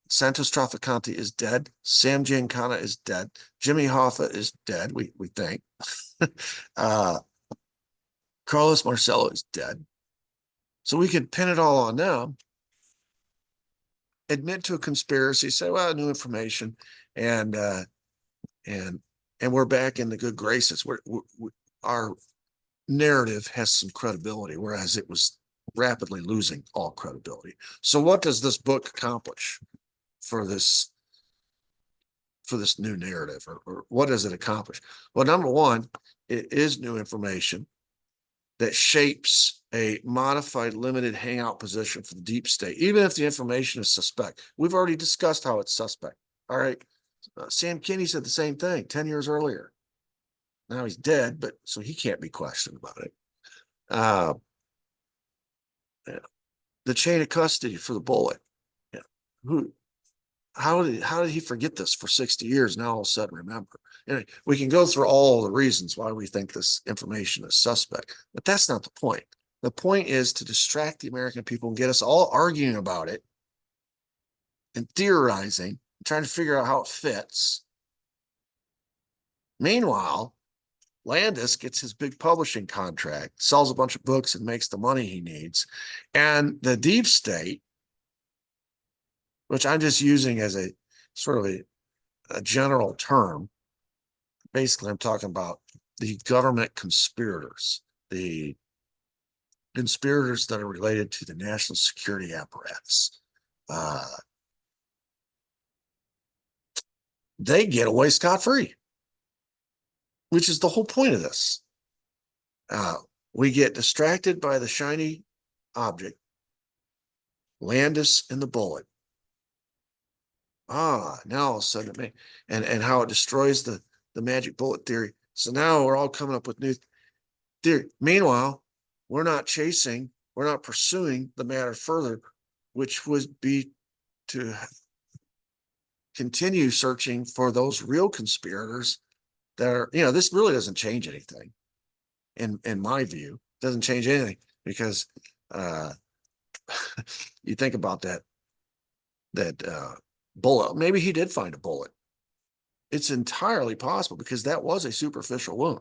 Santos Trafficante is dead. Sam Giancana is dead. Jimmy Hoffa is dead, we think. Carlos Marcello is dead. So we can pin it all on them, admit to a conspiracy, say, well, new information, and we're back in the good graces. Our narrative has some credibility, whereas it was rapidly losing all credibility. So what does this book accomplish for this new narrative, or what does it accomplish? Well, number one, it is new information that shapes a modified limited hangout position for the deep state, even if the information is suspect. We've already discussed how it's suspect. All right. Sam Kinney said the same thing 10 years earlier. Now he's dead, but so he can't be questioned about it. The chain of custody for the bullet. How did he forget this for 60 years? Now all of a sudden remember. Anyway, we can go through all the reasons why we think this information is suspect, but that's not the point. The point is to distract the American people and get us all arguing about it and theorizing, trying to figure out how it fits. Meanwhile, Landis gets his big publishing contract, sells a bunch of books and makes the money he needs. And the deep state, which I'm just using as a sort of a general term, basically I'm talking about the government conspirators, the conspirators that are related to the national security apparatus. They get away scot-free, which is the whole point of this. We get distracted by the shiny object, Landis and the bullet. Now all of a sudden, and how it destroys the magic bullet theory. So now we're all coming up with new theory. Meanwhile, we're not pursuing the matter further, which would be to continue searching for those real conspirators that are, this really doesn't change anything. In my view, it doesn't change anything because you think about that bullet. Maybe he did find a bullet. It's entirely possible because that was a superficial wound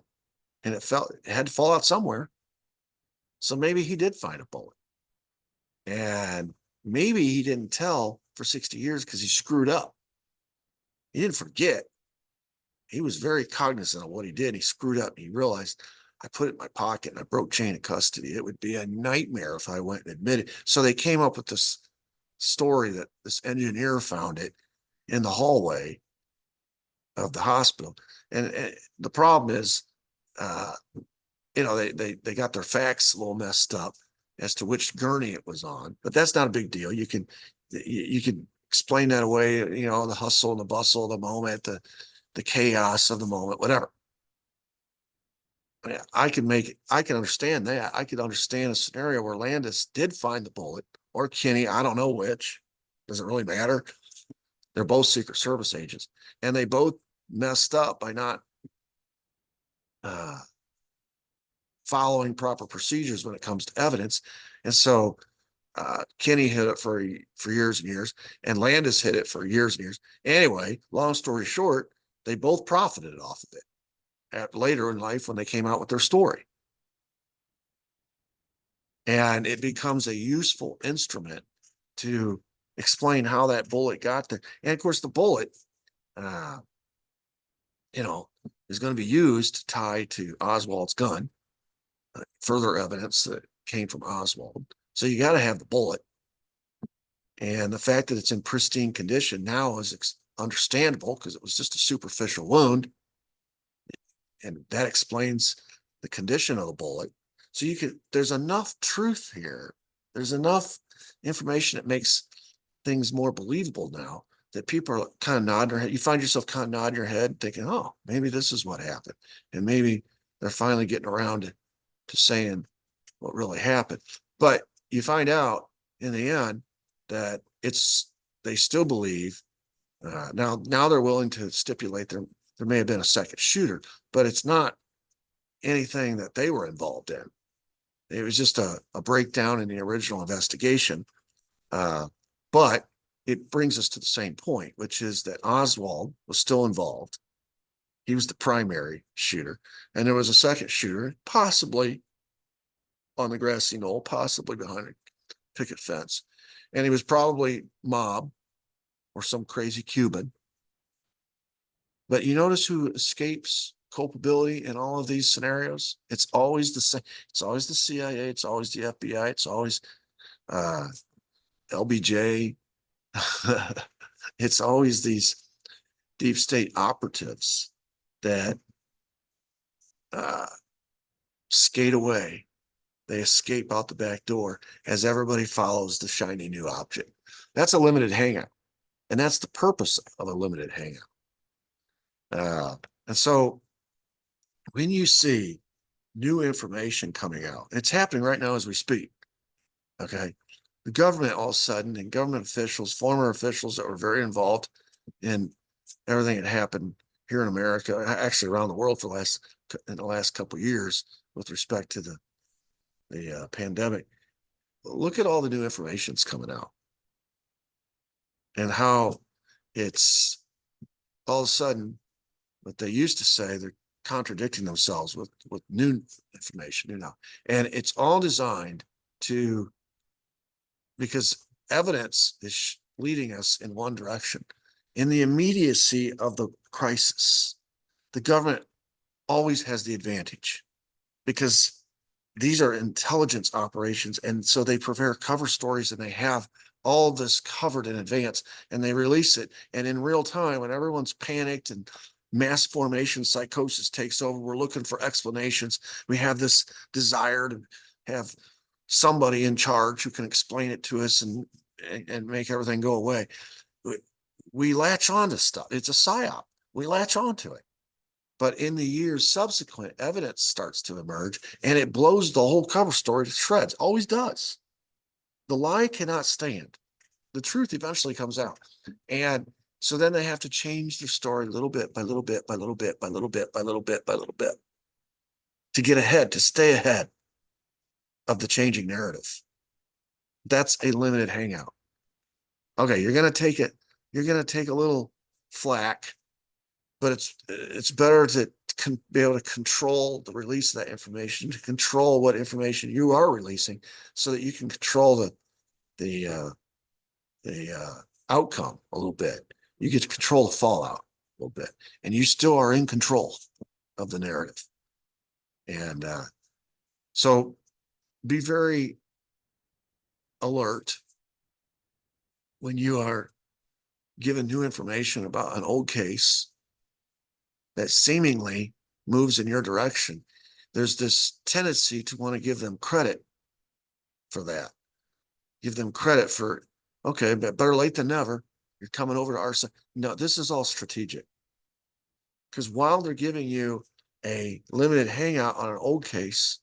and it had to fall out somewhere. So maybe he did find a bullet. And maybe he didn't tell for 60 years because he screwed up. He didn't forget. He was very cognizant of what he did. He screwed up. He realized, I put it in my pocket and I broke chain of custody. It would be a nightmare if I went and admitted. So they came up with this story that this engineer found it in the hallway of the hospital. And the problem is, they got their facts a little messed up as to which gurney it was on, but that's not a big deal. You can explain that away, the hustle and the bustle of the moment, the chaos of the moment, whatever. I can understand that. I could understand a scenario where Landis did find the bullet, or Kinney, I don't know which, doesn't really matter. They're both Secret Service agents, and they both messed up by not following proper procedures when it comes to evidence. And so Kinney hid it for years and years, and Landis hid it for years and years. Anyway, long story short, they both profited off of it later in life when they came out with their story. And it becomes a useful instrument to explain how that bullet got there. And of course, the bullet, is going to be used to tie to Oswald's gun. Further evidence that came from Oswald. So you got to have the bullet. And the fact that it's in pristine condition now is understandable because it was just a superficial wound. And that explains the condition of the bullet. So there's enough truth here. There's enough information that makes things more believable now that people are kind of nodding their head. You find yourself kind of nodding your head thinking, oh, maybe this is what happened. And maybe they're finally getting around to saying what really happened. But you find out in the end that they still believe. Now they're willing to stipulate there may have been a second shooter, but it's not anything that they were involved in. It was just a breakdown in the original investigation. But it brings us to the same point, which is that Oswald was still involved. He was the primary shooter, and there was a second shooter, possibly on the grassy knoll, possibly behind a picket fence, and he was probably mob or some crazy Cuban. But you notice who escapes culpability in all of these scenarios? It's always the same. It's always the CIA. It's always the FBI. It's always LBJ. It's always these deep state operatives that skate away. They escape out the back door as everybody follows the shiny new object. That's a limited hangout. And that's the purpose of a limited hangout. And so when you see new information coming out, it's happening right now as we speak. Okay. The government all of a sudden, and government officials, former officials that were very involved in everything that happened here in America, actually around the world in the last couple of years with respect to the pandemic. Look at all the new information that's coming out and how it's all of a sudden what they used to say, they're contradicting themselves with new information, and it's all designed because evidence is leading us in one direction. In the immediacy of the crisis, the government always has the advantage because these are intelligence operations. And so they prepare cover stories and they have all this covered in advance and they release it. And in real time, when everyone's panicked and mass formation psychosis takes over, we're looking for explanations. We have this desire to have somebody in charge who can explain it to us and make everything go away. We latch on to stuff. It's a psy-op. We latch on to it. But in the years subsequent, evidence starts to emerge and it blows the whole cover story to shreds. Always does. The lie cannot stand. The truth eventually comes out. And so then they have to change their story little bit by little bit by little bit by little bit by little bit by little bit to get ahead, to stay ahead of the changing narrative. That's a limited hangout. Okay, you're going to take it. You're going to take a little flack, but it's better to be able to control the release of that information, to control what information you are releasing, so that you can control the outcome a little bit. You get to control the fallout a little bit, and you still are in control of the narrative. And so be very alert when you are given new information about an old case that seemingly moves in your direction. There's this tendency to want to give them credit for that. Give them credit for, okay, but better late than never. You're coming over to our side. No, this is all strategic. Because while they're giving you a limited hangout on an old case,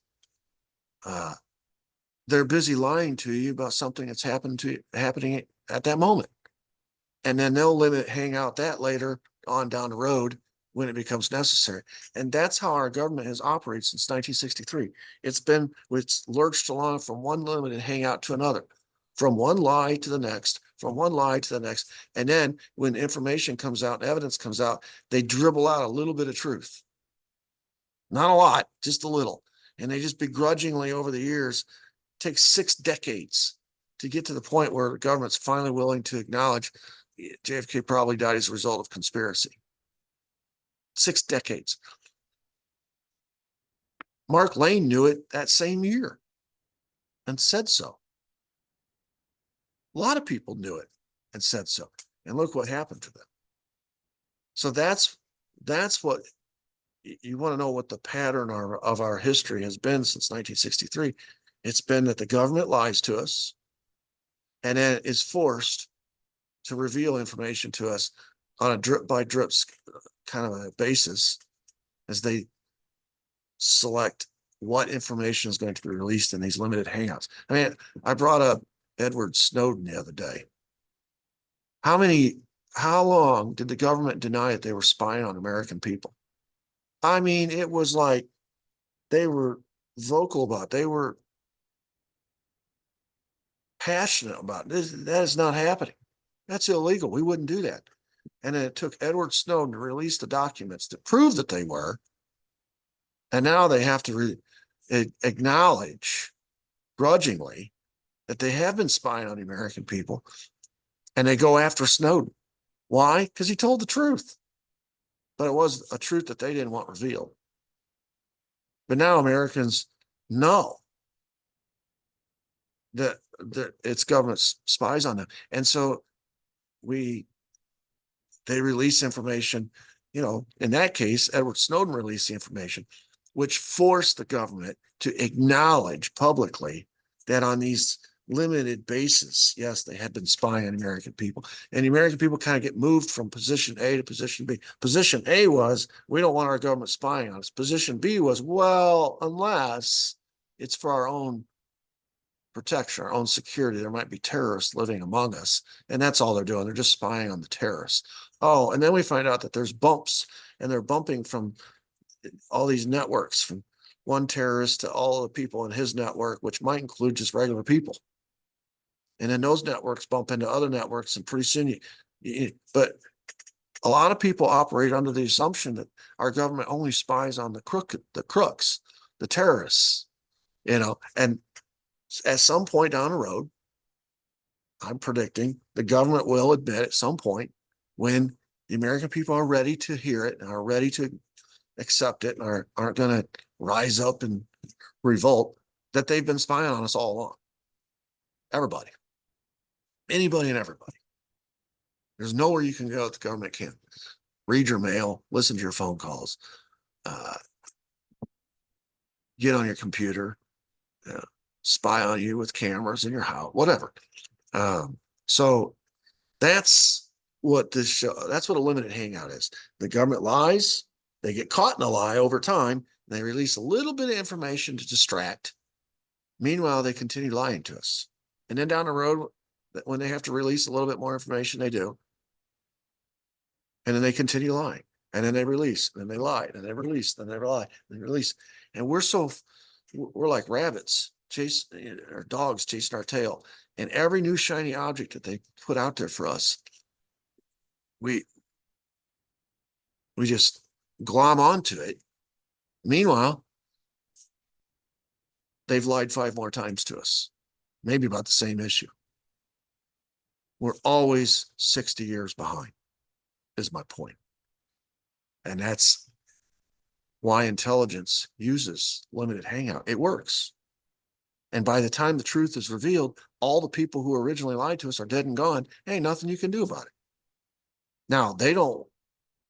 they're busy lying to you about something that's happening at that moment. And then they'll hang out that later on down the road when it becomes necessary. And that's how our government has operated since 1963. It's lurched along from one limited hangout to another, from one lie to the next, from one lie to the next. And then when information comes out, evidence comes out, they dribble out a little bit of truth. Not a lot, just a little. And they just begrudgingly over the years take 6 decades to get to the point where the government's finally willing to acknowledge JFK probably died as a result of conspiracy. 6 decades. Mark Lane knew it that same year and said so. A lot of people knew it and said so. And look what happened to them. So that's what you want to know what the pattern of our history has been since 1963. It's been that the government lies to us and then is forced to reveal information to us on a drip by drip kind of a basis as they select what information is going to be released in these limited hangouts. I mean, I brought up Edward Snowden the other day. How long did the government deny that they were spying on American people? I mean, it was like they were vocal about it. They were passionate about this. That is not happening. That's illegal. We wouldn't do that. And then it took Edward Snowden to release the documents to prove that they were. And now they have to acknowledge grudgingly that they have been spying on the American people. And they go after Snowden. Why? Because he told the truth. But it was a truth that they didn't want revealed. But now Americans know that it's government spies on them. And so they release information, in that case, Edward Snowden released the information, which forced the government to acknowledge publicly that on these limited basis, yes, they had been spying on American people. And the American people kind of get moved from position A to position B. Position A was, we don't want our government spying on us. Position B was, well, unless it's for our own protection, our own security. There might be terrorists living among us. And that's all they're doing. They're just spying on the terrorists. Oh, and then we find out that there's bumps, and they're bumping from all these networks, from one terrorist to all the people in his network, which might include just regular people. And then those networks bump into other networks, and pretty soon but a lot of people operate under the assumption that our government only spies on the crooks, the terrorists, and at some point down the road, I'm predicting the government will admit at some point, when the American people are ready to hear it and are ready to accept it and aren't going to rise up and revolt, that they've been spying on us all along. Everybody, anybody and everybody. There's nowhere you can go that the government can't read your mail, listen to your phone calls, get on your computer, spy on you with cameras in your house, whatever. So that's what that's what a limited hangout is. The government lies, they get caught in a lie over time, and they release a little bit of information to distract. Meanwhile, they continue lying to us. And then down the road, when they have to release a little bit more information, they do. And then they continue lying. And then they release, and then they lie, and then they release, and then they lie, and they release. And we're like rabbits or dogs chasing our tail. And every new shiny object that they put out there for us, we just glom onto it. Meanwhile, they've lied 5 more times to us, maybe about the same issue. We're always 60 years behind, is my point. And that's why intelligence uses limited hangout. It works. And by the time the truth is revealed, all the people who originally lied to us are dead and gone. Hey, nothing you can do about it. Now, they don't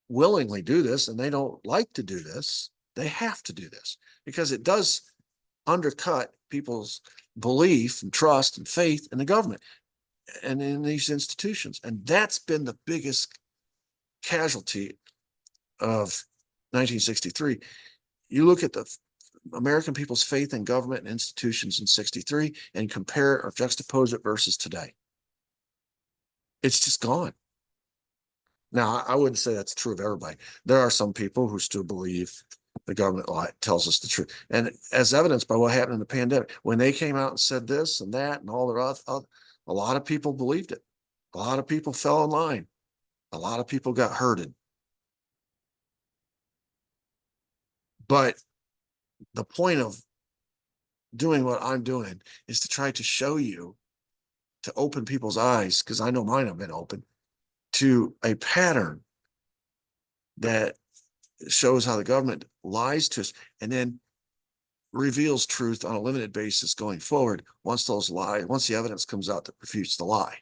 willingly do this, and they don't like to do this. They have to do this because it does undercut people's belief and trust and faith in the government and in these institutions. And that's been the biggest casualty of 1963. You look at the American people's faith in government and institutions in 63 and compare it or juxtapose it versus today. It's just gone. Now, I wouldn't say that's true of everybody. There are some people who still believe the government tells us the truth. And as evidenced by what happened in the pandemic, when they came out and said this and that and all the other, a lot of people believed it. A lot of people fell in line. A lot of people got hurted. But the point of doing what I'm doing is to try to show you, to open people's eyes, because I know mine have been open, to a pattern that shows how the government lies to us and then reveals truth on a limited basis going forward once the evidence comes out that refutes the lie.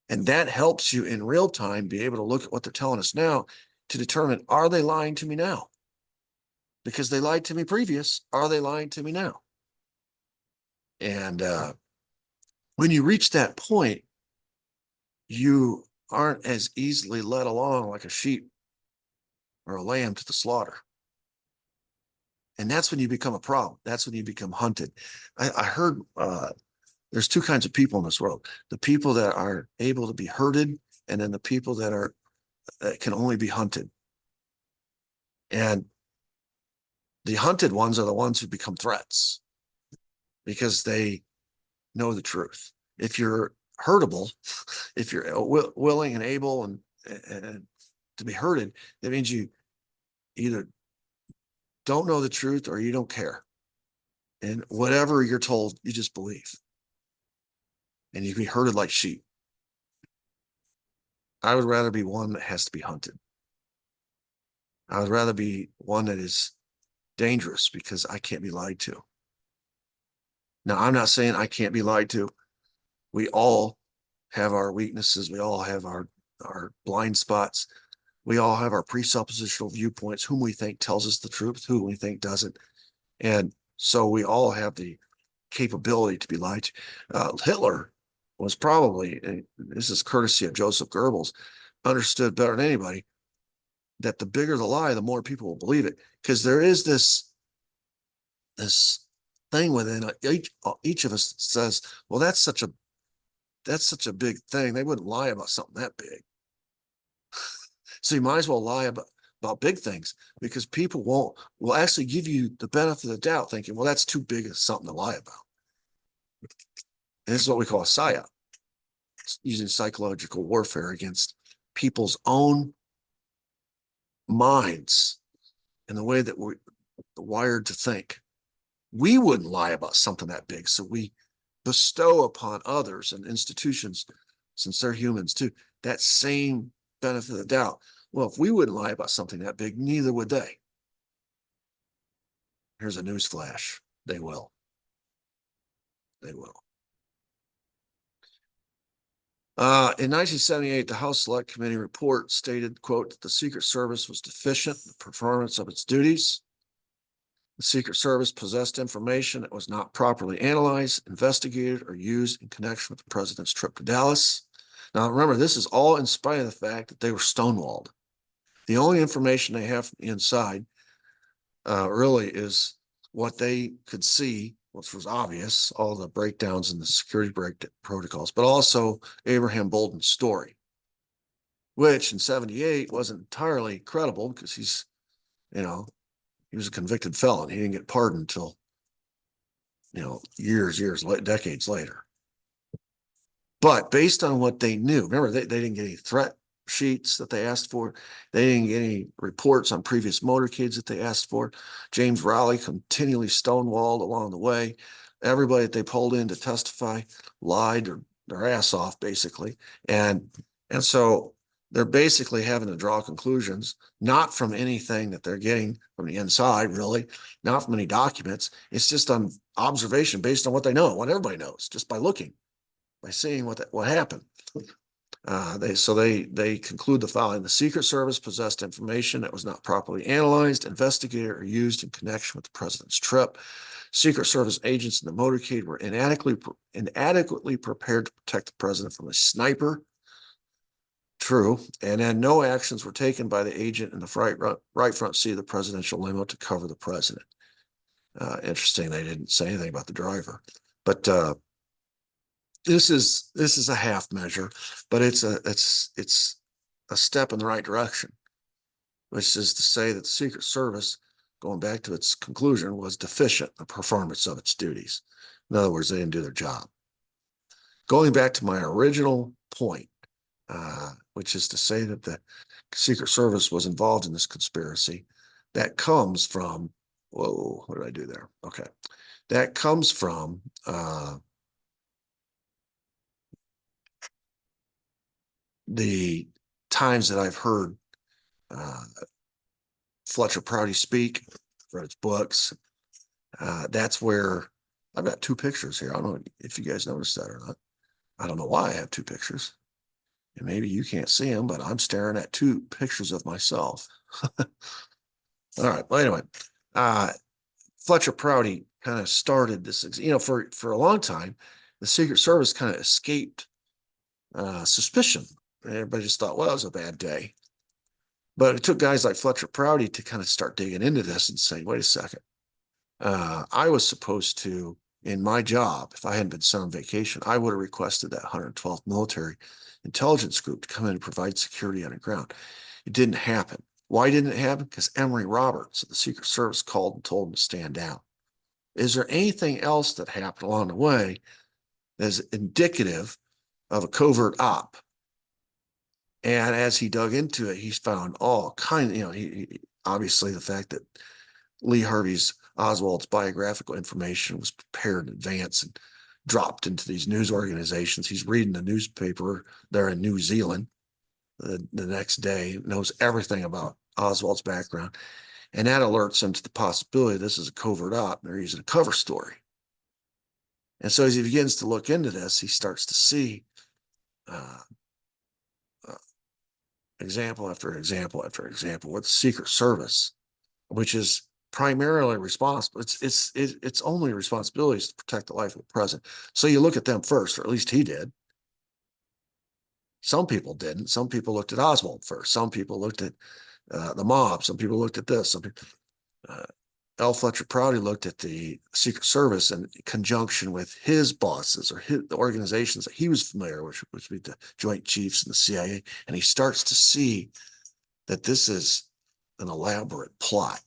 And that helps you in real time be able to look at what they're telling us now to determine, are they lying to me now? because they lied to me previous. Are they lying to me now? And when you reach that point, you aren't as easily led along like a sheep or a lamb to the slaughter. And that's when you become a problem. That's when you become hunted. I heard there's two kinds of people in this world: the people that are able to be herded, and then the people that can only be hunted. And the hunted ones are the ones who become threats because they know the truth. If you're herdable, if you're willing and able and to be herded, that means you either don't know the truth or you don't care. And whatever you're told, you just believe. And you can be herded like sheep. I would rather be one that has to be hunted. I would rather be one that is dangerous because I can't be lied to. Now, I'm not saying I can't be lied to. We all have our weaknesses. We all have our blind spots. We all have our presuppositional viewpoints, whom we think tells us the truth, who we think doesn't. And so we all have the capability to be lied to. Hitler was probably, this is courtesy of Joseph Goebbels, understood better than anybody that the bigger the lie, the more people will believe it. Because there is this thing within each of us that says, well, that's such a big thing. They wouldn't lie about something that big. So you might as well lie about big things, because people will actually give you the benefit of the doubt, thinking, well, that's too big of something to lie about. And this is what we call a psy-op. It's using psychological warfare against people's own minds and the way that we're wired to think. We wouldn't lie about something that big, so we bestow upon others and institutions, since they're humans too, that same benefit of the doubt. Well, if we wouldn't lie about something that big, neither would they. Here's a news flash. They will. They will. In 1978, the House Select Committee report stated, quote, that the Secret Service was deficient in the performance of its duties. The Secret Service possessed information that was not properly analyzed, investigated, or used in connection with the president's trip to Dallas. Now, remember, this is all in spite of the fact that they were stonewalled. The only information they have from the inside really is what they could see, which was obvious, all the breakdowns in the security protocols, but also Abraham Bolden's story, which in 78 wasn't entirely credible because he was a convicted felon. He didn't get pardoned until, decades later. But based on what they knew, remember, they didn't get any threat sheets that they asked for. They didn't get any reports on previous motorcades that they asked for. James Rowley continually stonewalled along the way. Everybody that they pulled in to testify lied their ass off, basically. And so they're basically having to draw conclusions, not from anything that they're getting from the inside, really, not from any documents. It's just on observation based on what they know, what everybody knows, just by looking, by seeing what happened. They conclude the following: the Secret Service possessed information that was not properly analyzed, investigated, or used in connection with the president's trip. Secret Service agents in the motorcade were inadequately prepared to protect the president from a sniper. True. And then no actions were taken by the agent in the right front seat of the presidential limo to cover the president. Interesting. They didn't say anything about the driver, but this is a half measure, but it's a step in the right direction, which is to say that the Secret Service, going back to its conclusion, was deficient in the performance of its duties. In other words, they didn't do their job. Going back to my original point, which is to say that the Secret Service was involved in this conspiracy, that comes from, whoa, what did I do there? Okay. That comes from the times that I've heard Fletcher Prouty speak, read his books. That's where I've got two pictures here. I don't know if you guys noticed that or not. I don't know why I have two pictures. And maybe you can't see them, but I'm staring at two pictures of myself. All right. Well, anyway, Uh, Fletcher Prouty kind of started this, for a long time, the Secret Service kind of escaped suspicion. Everybody just thought, well, it was a bad day. But it took guys like Fletcher Prouty to kind of start digging into this and saying, wait a second. I was supposed to, in my job, if I hadn't been sent on vacation, I would have requested that 112th Military Intelligence Group to come in and provide security on the ground. It didn't happen. Why didn't it happen? Because Emory Roberts of the Secret Service called and told him to stand down. Is there anything else that happened along the way that is indicative of a covert op? And as he dug into it, he's found all kinds, he obviously the fact that Lee Harvey's Oswald's biographical information was prepared in advance and dropped into these news organizations. He's reading the newspaper there in New Zealand the next day, knows everything about Oswald's background. And that alerts him to the possibility this is a covert op. They're using a cover story. And so as he begins to look into this, he starts to see example after example after example with the Secret Service, which is primarily responsible. Its only responsibility is to protect the life of the president. So you look at them first, or at least he did. Some people didn't. Some people looked at Oswald first. Some people looked at the mob. Some people looked at this. Some people, L. Fletcher Prouty looked at the Secret Service in conjunction with his bosses or the organizations that he was familiar with, which would be the Joint Chiefs and the CIA. And he starts to see that this is an elaborate plot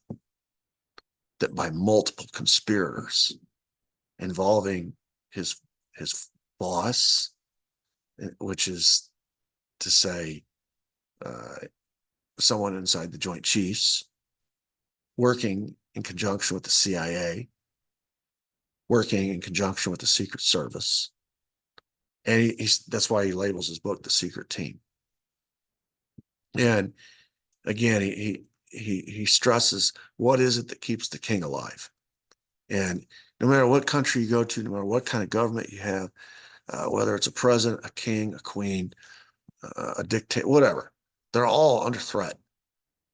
that by multiple conspirators involving his boss, which is to say someone inside the Joint Chiefs, working in conjunction with the CIA, working in conjunction with the Secret Service. And that's why he labels his book The Secret Team. And again, he stresses, what is it that keeps the king alive? And no matter what country you go to, no matter what kind of government you have, whether it's a president, a king, a queen, a dictator, whatever, they're all under threat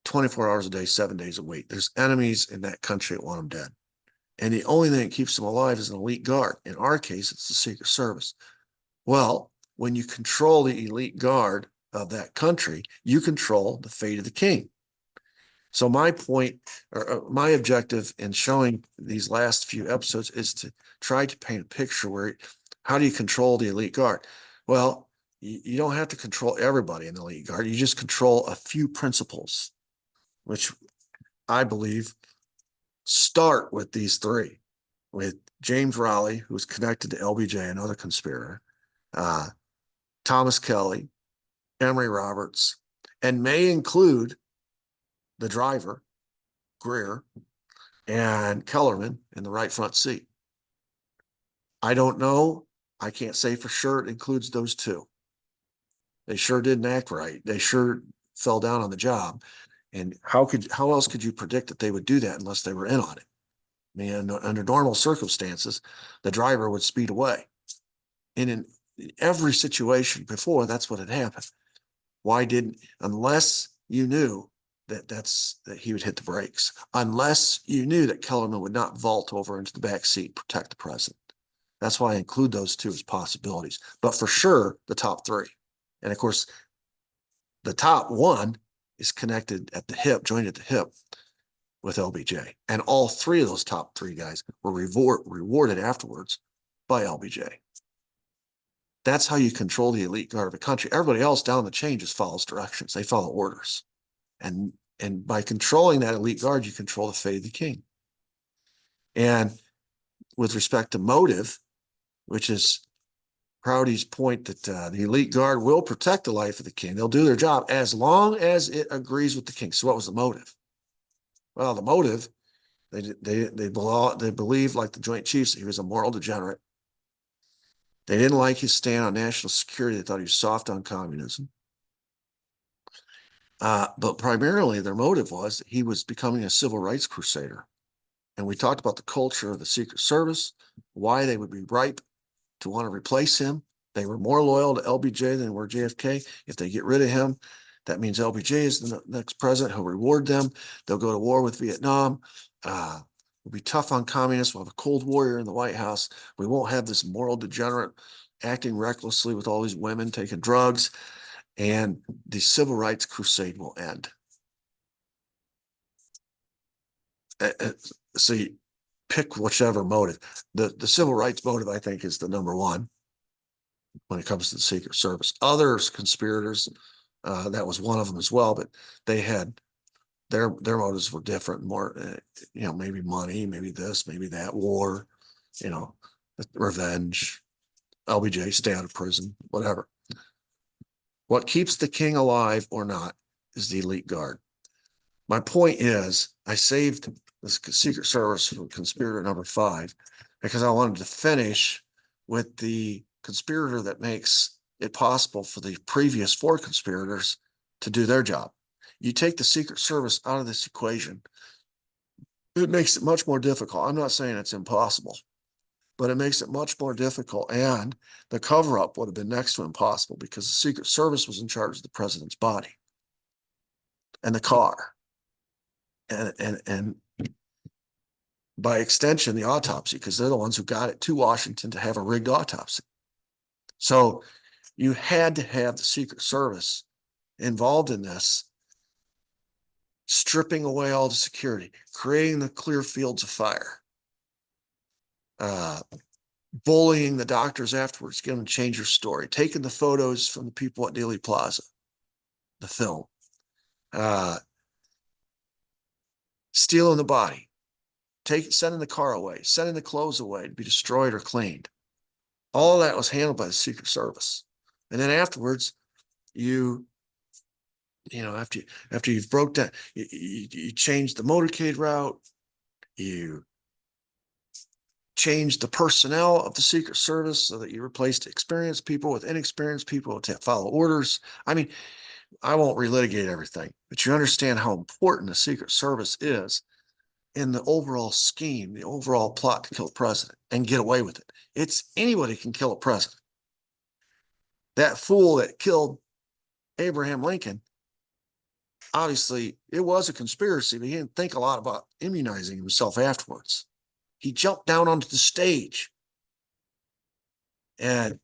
24 hours a day, 7 days a week. There's enemies in that country that want them dead. And the only thing that keeps them alive is an elite guard. In our case, it's the Secret Service. Well, when you control the elite guard of that country, you control the fate of the king. So my point, or my objective in showing these last few episodes is to try to paint a picture where, how do you control the elite guard? Well, you don't have to control everybody in the elite guard. You just control a few principles, which I believe start with these three, with James Rowley, who's connected to LBJ, another conspirator, Thomas Kelly, Emory Roberts, and may include the driver, Greer, and Kellerman in the right front seat. I don't know. I can't say for sure it includes those two. They sure didn't act right. They sure fell down on the job. And how else could you predict that they would do that unless they were in on it? I mean, under normal circumstances, the driver would speed away. And in every situation before, that's what had happened. Why didn't, unless you knew that he would hit the brakes, unless you knew that Kellerman would not vault over into the back seat, protect the president. That's why I include those two as possibilities. But for sure, the top three. And of course, the top one is connected at the hip, joined at the hip with LBJ. And all three of those top three guys were rewarded afterwards by LBJ. That's how you control the elite guard of a country. Everybody else down the chain just follows directions. They follow orders. And by controlling that elite guard, you control the fate of the king. And with respect to motive, which is Prouty's point that the elite guard will protect the life of the king. They'll do their job as long as it agrees with the king. So what was the motive? Well, the motive, they believed, like the Joint Chiefs, that he was a moral degenerate. They didn't like his stand on national security. They thought he was soft on communism. But primarily their motive was that he was becoming a civil rights crusader. And we talked about the culture of the Secret Service, why they would be ripe to want to replace him. They were more loyal to LBJ than were JFK. If they get rid of him, that means LBJ is the next president. He'll reward them. They'll go to war with Vietnam. We'll be tough on communists. We'll have a cold warrior in the White House. We won't have this moral degenerate acting recklessly with all these women taking drugs, and the civil rights crusade will end. So you pick whichever motive. The civil rights motive, I think, is the number one when it comes to the Secret Service. Others conspirators, that was one of them as well, but they had their motives were different, more, maybe money, maybe this, maybe that, war, revenge, LBJ, stay out of prison, whatever. What keeps the king alive or not is the elite guard. My point is, I saved the Secret Service for conspirator number 5 because I wanted to finish with the conspirator that makes it possible for the previous 4 conspirators to do their job. You take the Secret Service out of this equation, it makes it much more difficult. I'm not saying it's impossible, but it makes it much more difficult. And the cover-up would have been next to impossible because the Secret Service was in charge of the president's body and the car. And by extension, the autopsy, because they're the ones who got it to Washington to have a rigged autopsy. So you had to have the Secret Service involved in this, stripping away all the security, creating the clear fields of fire, bullying the doctors afterwards, getting them to change their story, taking the photos from the people at Dealey Plaza, the film, stealing the body, sending the car away, sending the clothes away to be destroyed or cleaned. All of that was handled by the Secret Service. And then afterwards, after you've broke down, you change the motorcade route, you change the personnel of the Secret Service so that you replaced experienced people with inexperienced people to follow orders. I mean, I won't relitigate everything, but you understand how important the Secret Service is in the overall scheme, the overall plot to kill the president and get away with it. Anybody can kill a president. That fool that killed Abraham Lincoln, obviously it was a conspiracy, but he didn't think a lot about immunizing himself afterwards. He jumped down onto the stage and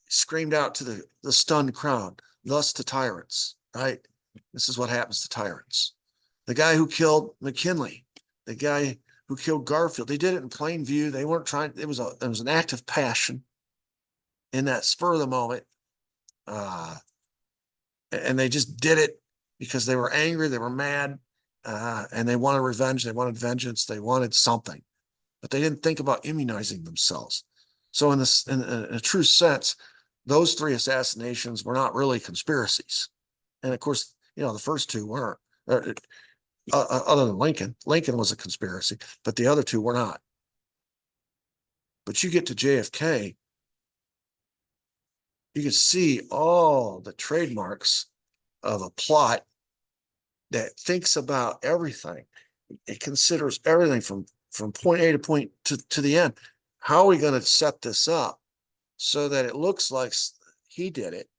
screamed out to the stunned crowd, "Thus to tyrants," right? This is what happens to tyrants. The guy who killed McKinley, the guy who killed Garfield, they did it in plain view. They weren't trying, it was an act of passion in that spur of the moment. And they just did it because they were angry, they were mad, and they wanted revenge, they wanted vengeance, they wanted something, but they didn't think about immunizing themselves. So in a true sense, those 3 assassinations were not really conspiracies. And of course, the first 2 weren't, other than Lincoln. Lincoln was a conspiracy, but the other 2 were not. But you get to JFK, you can see all the trademarks of a plot that thinks about everything. It considers everything from point A to point to the end. How are we going to set this up so that it looks like he did it,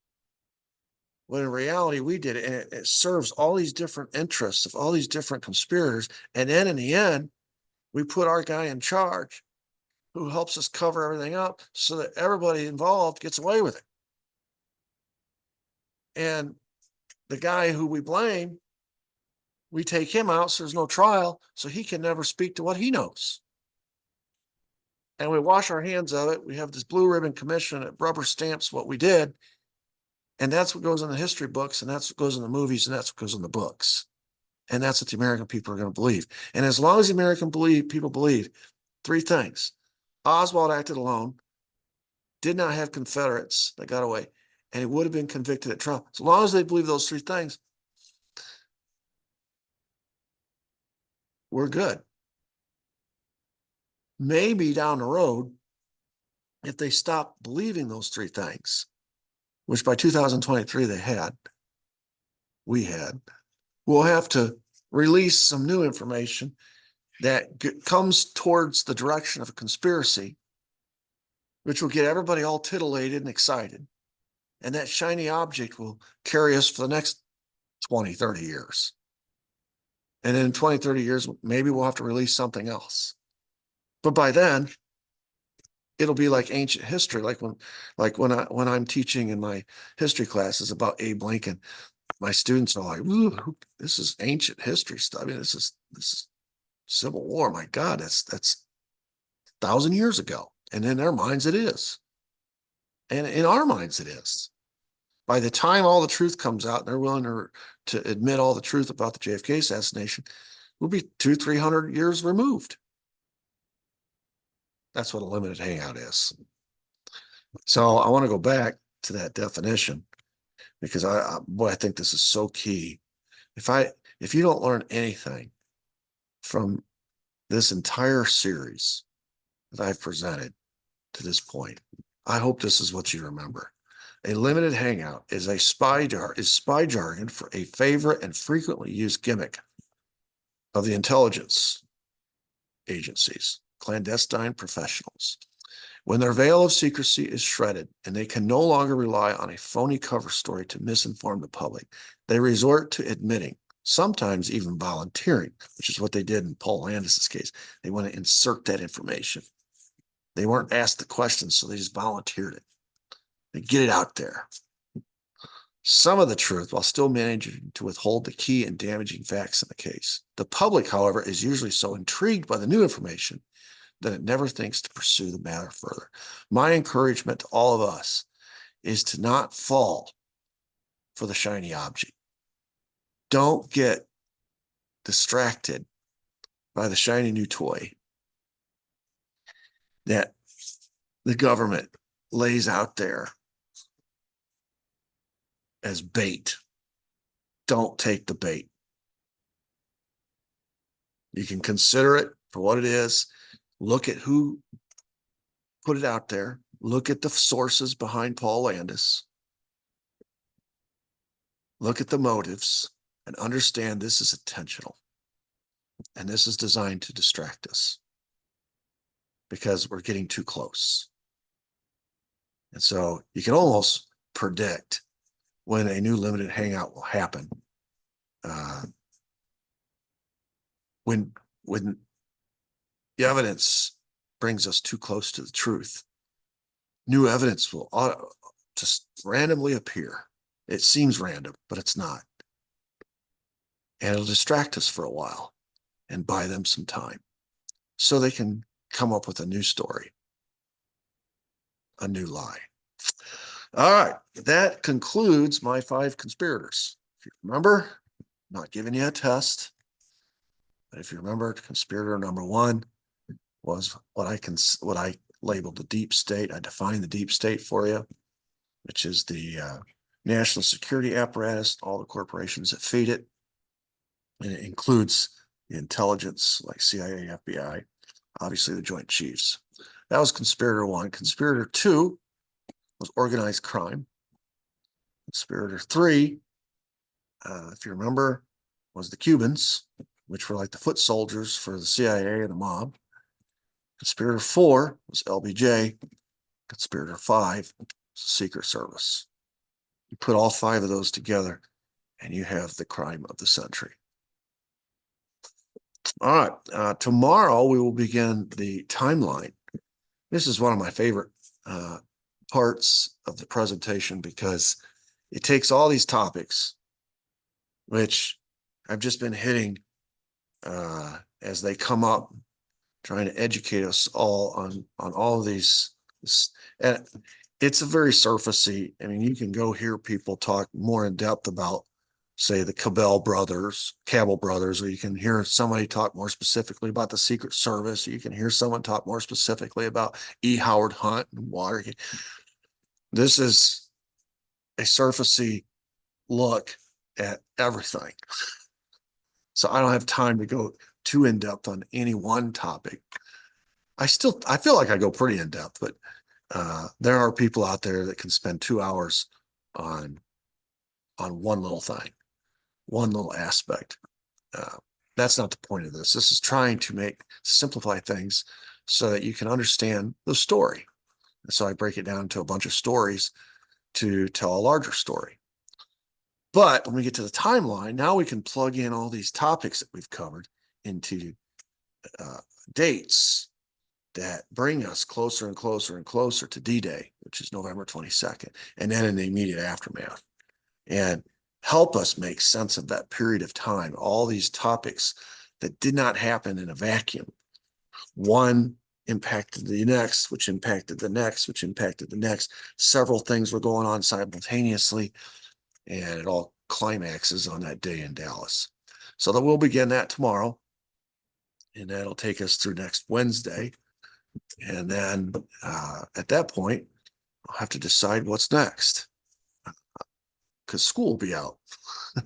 when in reality we did it, and it serves all these different interests of all these different conspirators. And then in the end, we put our guy in charge who helps us cover everything up so that everybody involved gets away with it. And the guy who we blame, we take him out so there's no trial, so he can never speak to what he knows. And we wash our hands of it. We have this blue ribbon commission that rubber stamps what we did. And that's what goes in the history books, and that's what goes in the movies, and that's what goes in the books. And that's what the American people are going to believe. And as long as the American people believe 3 things: Oswald acted alone, did not have Confederates that got away, and he would have been convicted at trial. As long as they believe those 3 things, we're good. Maybe down the road, if they stop believing those 3 things, which by 2023 we had, we'll have to release some new information that comes towards the direction of a conspiracy, which will get everybody all titillated and excited. And that shiny object will carry us for the next 20, 30 years. And in 20, 30 years, maybe we'll have to release something else. But by then, it'll be like ancient history, like when I'm teaching in my history classes about Abe Lincoln, my students are like, "Ooh, this is ancient history stuff. I mean, this is Civil War. My God, that's 1,000 years ago." And in their minds, it is. And in our minds, it is. By the time all the truth comes out and they're willing to admit all the truth about the JFK assassination, we'll be 200, 300 years removed. That's what a limited hangout is. So I want to go back to that definition because I think this is so key. If you don't learn anything from this entire series that I've presented to this point, I hope this is what you remember. A limited hangout is spy jargon for a favorite and frequently used gimmick of the intelligence agencies, clandestine professionals. When their veil of secrecy is shredded and they can no longer rely on a phony cover story to misinform the public, they resort to admitting, sometimes even volunteering, which is what they did in Paul Landis's case. They want to insert that information. They weren't asked the questions, so they just volunteered it. They get it out there. Some of the truth while still managing to withhold the key and damaging facts in the case. The public, however, is usually so intrigued by the new information that it never thinks to pursue the matter further. My encouragement to all of us is to not fall for the shiny object. Don't get distracted by the shiny new toy that the government lays out there as bait. Don't take the bait. You can consider it for what it is. Look at who put it out there. Look at the sources behind Paul Landis. Look at the motives and understand this is intentional. And this is designed to distract us because we're getting too close. And so you can almost predict when a new limited hangout will happen. When the evidence brings us too close to the truth, new evidence will just randomly appear. It seems random, but it's not. And it'll distract us for a while and buy them some time so they can come up with a new story, a new lie. All right, that concludes my 5 conspirators. If you remember, I'm not giving you a test, but if you remember, conspirator number 1 was what I labeled the deep state. I defined the deep state for you, which is the national security apparatus, all the corporations that feed it. And it includes the intelligence like CIA, FBI, obviously the Joint Chiefs. That was conspirator 1. Conspirator 2 was organized crime. Conspirator 3, if you remember, was the Cubans, which were like the foot soldiers for the CIA and the mob. Conspirator 4 was LBJ. Conspirator 5 was the Secret Service. You put all 5 of those together and you have the crime of the century. All right, tomorrow we will begin the timeline. This is one of my favorite parts of the presentation because it takes all these topics, which I've just been hitting as they come up, trying to educate us all on all of these. And it's a very surfacey. I mean, you can go hear people talk more in depth about, say, the Cabell brothers, or you can hear somebody talk more specifically about the Secret Service. You can hear someone talk more specifically about E. Howard Hunt and Watergate. This is a surfacey look at everything. So I don't have time to go too in depth on any one topic. I feel like I go pretty in depth, but there are people out there that can spend 2 hours on one little thing, one little aspect. That's not the point of this. This is trying to simplify things so that you can understand the story. And so I break it down into a bunch of stories to tell a larger story. But when we get to the timeline, now we can plug in all these topics that we've covered into dates that bring us closer and closer and closer to D-Day, which is November 22nd, and then in the immediate aftermath, and help us make sense of that period of time, all these topics that did not happen in a vacuum. One impacted the next, which impacted the next, which impacted the next. Several things were going on simultaneously, and it all climaxes on that day in Dallas. So that we'll begin that tomorrow, and that'll take us through next Wednesday. And then at that point, I'll have to decide what's next because school will be out.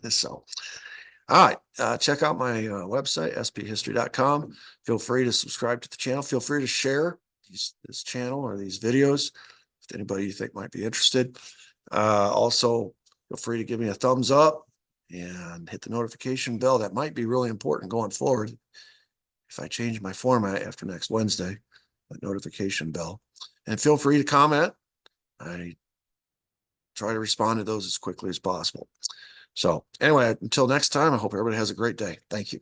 So, all right, check out my website, sphistory.com. Feel free to subscribe to the channel. Feel free to share this channel or these videos with anybody you think might be interested. Also, feel free to give me a thumbs up and hit the notification bell. That might be really important going forward. If I change my format after next Wednesday, that notification bell. And feel free to comment. I try to respond to those as quickly as possible. So anyway, until next time, I hope everybody has a great day. Thank you.